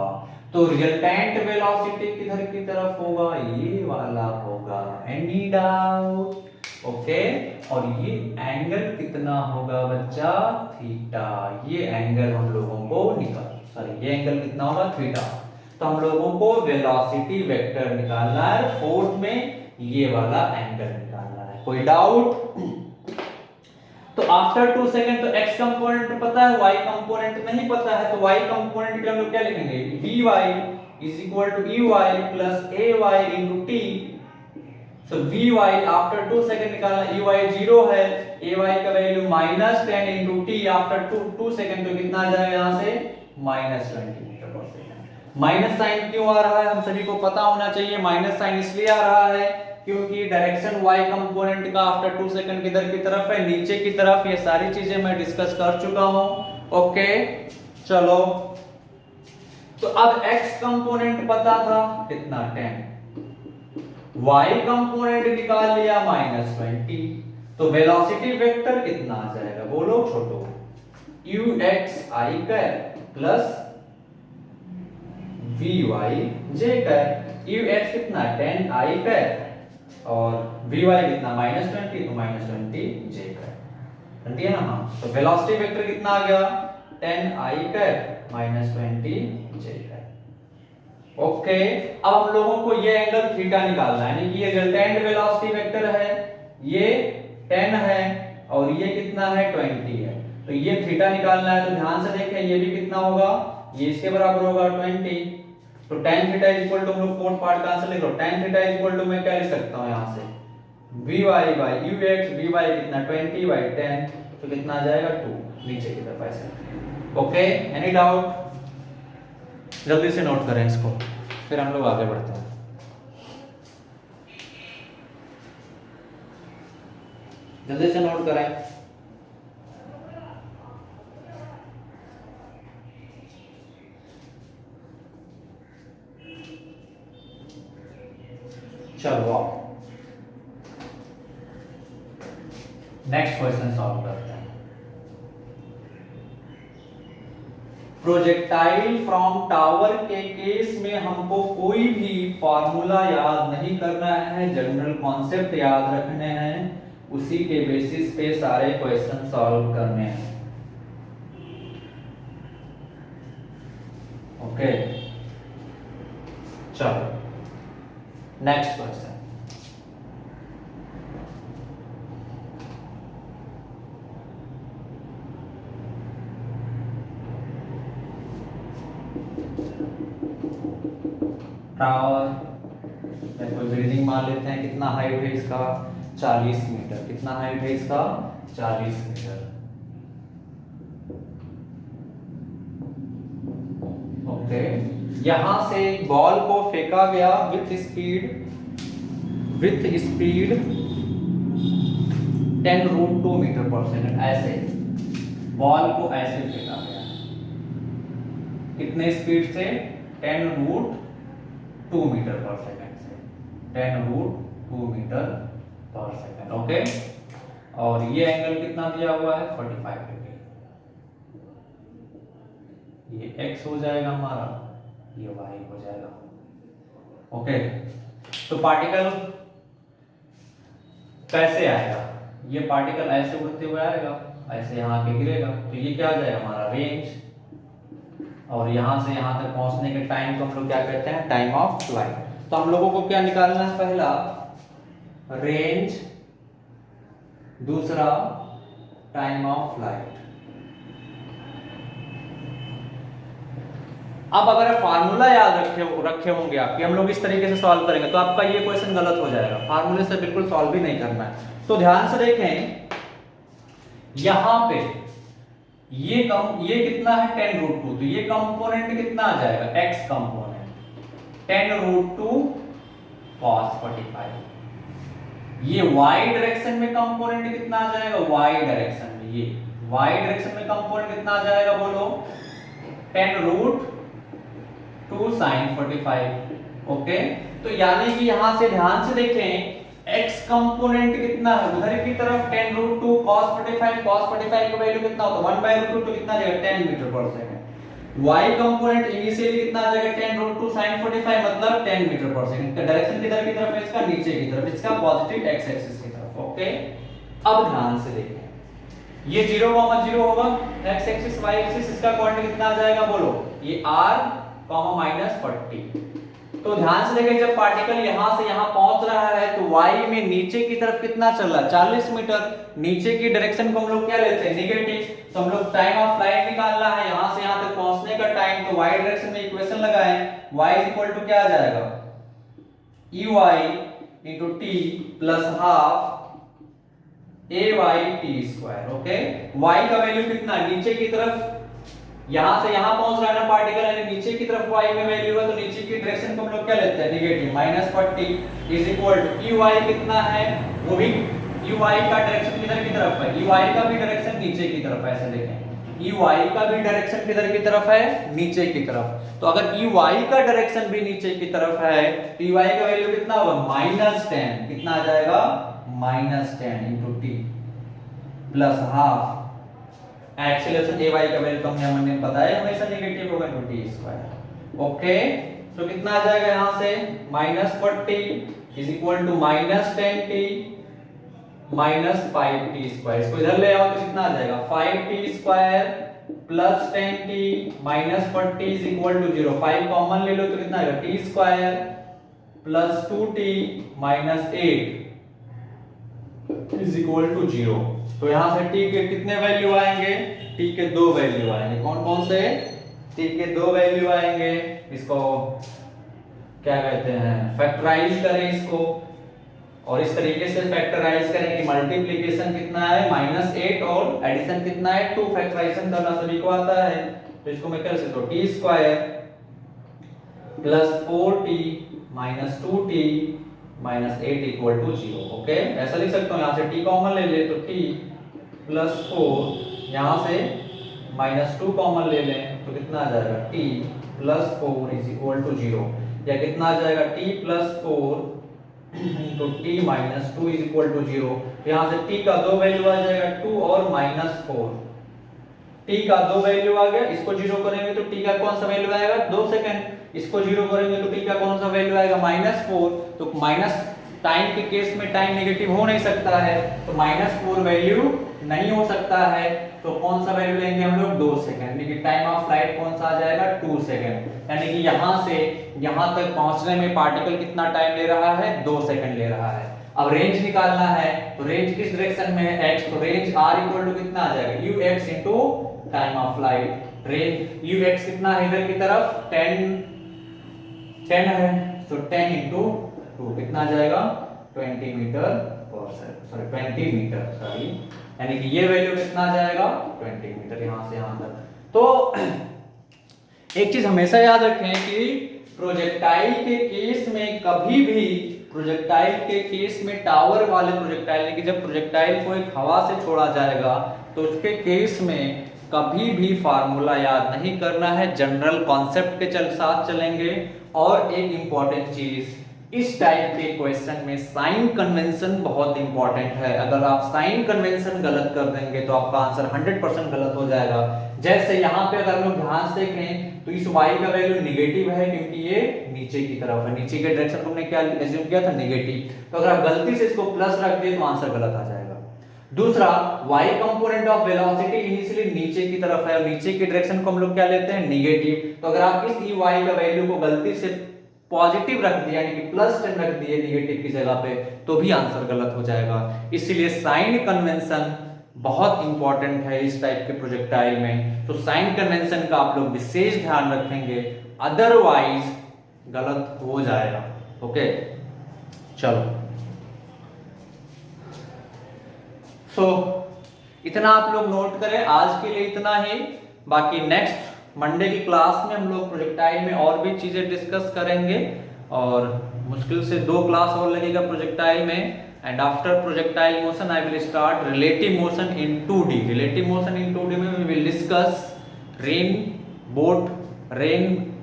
Speaker 1: तो रिजल्टेंट वेलोसिटी किधर की तरफ होगा, ये वाला होगा। Any doubt? ओके। और ये एंगल कितना होगा बच्चा, थीटा। ये एंगल हम लोगों को ये एंगल कितना होगा, थीटा। तो हम लोगों को वेलोसिटी वेक्टर निकालना है, फोर्थ में ये वाला एंगल निकालना है। कोई डाउट? तो आफ्टर 2 सेकंड तो x कंपोनेंट पता है, y कंपोनेंट नहीं पता है। तो y कंपोनेंट के हम लोग क्या लिखेंगे, vy is equal to ey plus ay into t। so vy after 2 second निकालना, ey 0 है, ay का value -10 into t after 2 second तो कितना आ जाएगा यहां से, -20 मीटर पर सेकंड। माइनस साइन क्यों आ रहा है, हम सभी को पता होना चाहिए। माइनस साइन इसलिए आ रहा है क्योंकि डायरेक्शन y कंपोनेंट का आफ्टर 2 सेकंड किधर की तरफ है, नीचे की तरफ। ये सारी चीजें मैं डिस्कस कर चुका हूं। ओके चलो, तो अब x कंपोनेंट पता था कितना, 10, y कंपोनेंट निकाल लिया -20। तो वेलोसिटी वेक्टर कितना आ जाएगा, बोलो छोटो, uxi cap plus vy j cap. ux कितना 10i कैप और vy कितना -20, तो -20 j कैप। समझिए ना। हाँ, तो वेलोसिटी वेक्टर कितना आ गया, 10i cap -20 j cap. Okay, अब हम लोगों को ये एंगल थीटा निकालना है, यानी कि ये रिजल्टेंट वेलोसिटी वेक्टर है, ये 10 है और ये कितना है, 20 है। तो ये थीटा निकालना है। तो ध्यान से देखें, ये भी कितना होगा, ये इसके बराबर होगा 20। तो tan theta is equal to, हम लोग फोर्थ पार्ट का आंसर लिख लो। tan theta is equal to मैं क्या लिख सकता हूं यहां से, vy बाय ux, vy कितना 20 बाय 10, तो कितना आ जाएगा 2, नीचे की तरफ ऐसे। Okay, any doubt? जल्दी से नोट करें इसको, फिर हम लोग आगे बढ़ते हैं। जल्दी से नोट करें। चलो नेक्स्ट क्वेश्चन सॉल्व करते हैं। प्रोजेक्टाइल फ्रॉम टावर के केस में हमको कोई भी फॉर्मूला याद नहीं करना है, जनरल कॉन्सेप्ट याद रखने हैं, उसी के बेसिस पे सारे क्वेश्चन सॉल्व करने हैं। ओके चलो नेक्स्ट क्वेश्चन। टावर कोई बिल्डिंग मान लेते हैं, कितना हाइट है इसका, 40 मीटर। कितना हाइट है इसका, 40 मीटर। ओके, यहां से बॉल को फेंका गया विथ स्पीड 10√2 मीटर पर सेकंड। ऐसे बॉल को ऐसे फेंका गया, कितने स्पीड से, 10√2 मीटर पर सेकंड से, 10√2 मीटर पर सेकंड। ओके, और ये एंगल कितना दिया हुआ है, 45 डिग्री। ये x हो जाएगा हमारा, ये y हो जाएगा। ओके, तो पार्टिकल कैसे आएगा, ये पार्टिकल ऐसे उड़ते हुए आएगा, ऐसे यहाँ पे गिरेगा, तो ये क्या आ जाएगा हमारा रेंज। और यहां से यहां तक पहुंचने के टाइम को हम लोग क्या कहते हैं, टाइम ऑफ फ्लाइट। तो हम लोगों को क्या निकालना है, पहला रेंज, दूसरा टाइम ऑफ फ्लाइट। अब अगर फार्मूला याद रखे होंगे आपके, हम लोग इस तरीके से सॉल्व करेंगे तो आपका ये क्वेश्चन गलत हो जाएगा। फार्मूले से बिल्कुल सॉल्व भी नहीं करना है। तो ध्यान से देखें, यहां पे ये कितना है, 10√2, तो ये कंपोनेंट कितना आ जाएगा, x कंपोनेंट 10√2 cos 45। ये y डायरेक्शन में कंपोनेंट कितना आ जाएगा, y डायरेक्शन में, ये y डायरेक्शन में कंपोनेंट कितना आ जाएगा, बोलो 10√2 sin 45। ओके, तो यानी कि यहां से ध्यान से देखें, x कंपोनेंट कितना है उधर की तरफ 10 रूट 2 cos 45 का वैल्यू कितना होता है 1 बाय रूट 2 तो कितना आ जाएगा 10 मीटर पर सेकंड। y कंपोनेंट इनिशियली कितना आ जाएगा 10 रूट 2 sin 45 मतलब 10 मीटर पर सेकंड। का डायरेक्शन किधर की तरफ है इसका नीचे की तरफ, इसका पॉजिटिव x एक्सिस की तरफ। ओके अब ध्यान से देखें ये 0, 0 होगा x एक्सिस y एक्सिस, इसका कोऑर्डिनेट कितना आ जाएगा बोलो ये r, -40। तो ध्यान से देखिए जब पार्टिकल यहां से यहां पहुंच रहा है तो y में नीचे की तरफ कितना चल रहा है 40 मीटर, नीचे की डायरेक्शन को हम लोग क्या लेते हैं नेगेटिव। तो हम लोग टाइम ऑफ फ्लाइट निकालना है यहां से यहां तक पहुंचने का टाइम, तो y डायरेक्शन में इक्वेशन लगाएं y क्या आ जाएगा ey t plus half ay t square. Okay y का वैल्यू कितना नीचे की तरफ यहां से यहां पहुंच रहा है ना पार्टिकल, यानी नीचे की तरफ y में वैल्यू है तो नीचे की डायरेक्शन को हम लोग क्या लेते हैं negative -40 is equal to ey कितना है वो भी ey का डायरेक्शन किधर की तरफ है ey का भी डायरेक्शन नीचे की तरफ है। ऐसे देखें ey का भी डायरेक्शन किधर की तरफ है नीचे की तरफ। तो अगर ey का डायरेक्शन भी नीचे की तरफ है तो ey का वैल्यू कितना होगा -10, कितना आ जाएगा -10 into t plus half acceleration ay का वैल्यू तो हमने बताया हमेशा नेगेटिव होगा इनटू t स्क्वायर। ओके तो कितना आ जाएगा यहां से -40 is equal to -10t -5t square. इसको इधर ले आओ तो कितना आ जाएगा 5t square plus 10t -40 is equal to 0। 5 common ले लो तो कितना आएगा t square plus 2t -8 is equal to 0। तो यहां से t के कितने वैल्यू आएंगे t के 2 वैल्यू आएंगे। कौन कौन से t के 2 वैल्यू आएंगे, इसको क्या कहते हैं फैक्टराइज करें इसको, और इस तरीके से फैक्टराइज करें कि मल्टीप्लिकेशन कितना है -8 और एडिशन कितना है 2। फैक्टराइजेशन करना सभी को आता है तो इसको मैं कर सकता हूं t square plus 4t -2t -8 equal to 0। Okay ऐसा लिख सकता हूं, यहां से t कॉमन ले ले तो t प्लस 4 यहां से -2 कॉमन ले लें तो कितना आ जाएगा t plus 4 is equal to 0, या कितना आ जाएगा t प्लस 4 तो t minus 2 is equal to 0। यहां से t का 2 वैल्यू आ जाएगा 2 और -4, t का 2 वैल्यू आ गया, इसको 0 करेंगे तो t का कौन सा वैल्यू आएगा 2 सेकंड, इसको 0 करेंगे तो t का कौन सा वैल्यू आएगा -4। तो माइनस टाइम के केस में टाइम नेगेटिव हो नहीं सकता है तो -4 वैल्यू नहीं हो सकता है, तो कौन सा वैल्यू लेंगे हम लोग 2 सेकंड, यानी कि टाइम ऑफ फ्लाइट कौन सा आ जाएगा 2 सेकंड। यानी कि यहां से यहां तक पहुंचने में पार्टिकल कितना टाइम ले रहा है 2 सेकंड ले रहा है। अब रेंज निकालना है तो रेंज किस डायरेक्शन में है x, तो रेंज r इक्वल टू कितना आ जाएगा ux into time of flight. Range ux कितना है इधर की तरफ 10 है तो 10 इनटू 2 कितना आ जाएगा 20 मीटर पर सेकंड, 20 मीटर सॉरी, यानी कि ये वैल्यू कितना आ जाएगा 20 मीटर यहां से यहां तक। तो एक चीज हमेशा याद रखें कि प्रोजेक्टाइल के केस में कभी भी प्रोजेक्टाइल के केस में टावर वाले प्रोजेक्टाइल, यानी कि जब प्रोजेक्टाइल को एक हवा से छोड़ा जाएगा तो उसके केस में कभी भी फार्मूला याद नहीं करना है, जनरल कॉन्सेप्ट के साथ चलेंगे। और एक इंपॉर्टेंट चीज इस टाइप के क्वेश्चन में साइन कन्वेंशन बहुत इंपॉर्टेंट है। अगर आप साइन कन्वेंशन गलत कर देंगे तो आपका आंसर 100% गलत हो जाएगा। जैसे यहाँ पे अगर हम लोग ध्यान से देखें तो इस y का वैल्यू नेगेटिव है क्योंकि ये नीचे की तरफ है, नीचे के डायरेक्शन हमने क्या एज्यूम किया था नेगेटिव, तो अगर आप गलती से इसको प्लस रख दिए तो आंसर गलत आ जाएगा। दूसरा y component of velocity initially नीचे की तरफ है और नीचे की डायरेक्शन को हम लोग क्या लेते हैं नेगेटिव, तो अगर आप इस y का वैल्यू को गलती से पॉजिटिव रख दिया यानी कि +10 रख दिए नेगेटिव की जगह पे तो भी आंसर गलत हो जाएगा। इसीलिए साइन कन्वेंशन बहुत इंपॉर्टेंट है इस टाइप के प्रोजेक्टाइल में, तो साइन कन्वेंशन का आप लोग विशेष ध्यान रखेंगे, अदरवाइज गलत हो जाएगा। ओके चलो इतना आप लोग नोट करें, आज के लिए इतना ही। बाकी नेक्स्ट मंडे की क्लास में हम लोग प्रोजेक्टाइल में और भी चीजें डिस्कस करेंगे और मुश्किल से 2 क्लास और लगेगा प्रोजेक्टाइल में। And after projectile motion I will start relative motion in 2D। Relative motion in 2D में we will discuss rain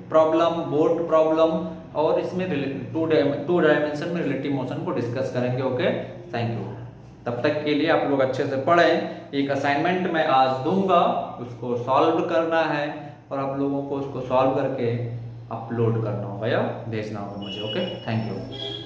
Speaker 1: problem, boat problem, और इसमें टू डायमेंशन में रिलेटिव मोशन को डिस्कस करेंगे। Okay, thank you. तब तक के लिए आप लोग अच्छे से पढ़ें। एक असाइनमेंट मैं आज दूंगा, उसको सॉल्व करना है और आप लोगों को उसको सॉल्व करके अपलोड करना होगा या भेजना होगा मुझे। Okay, thank you.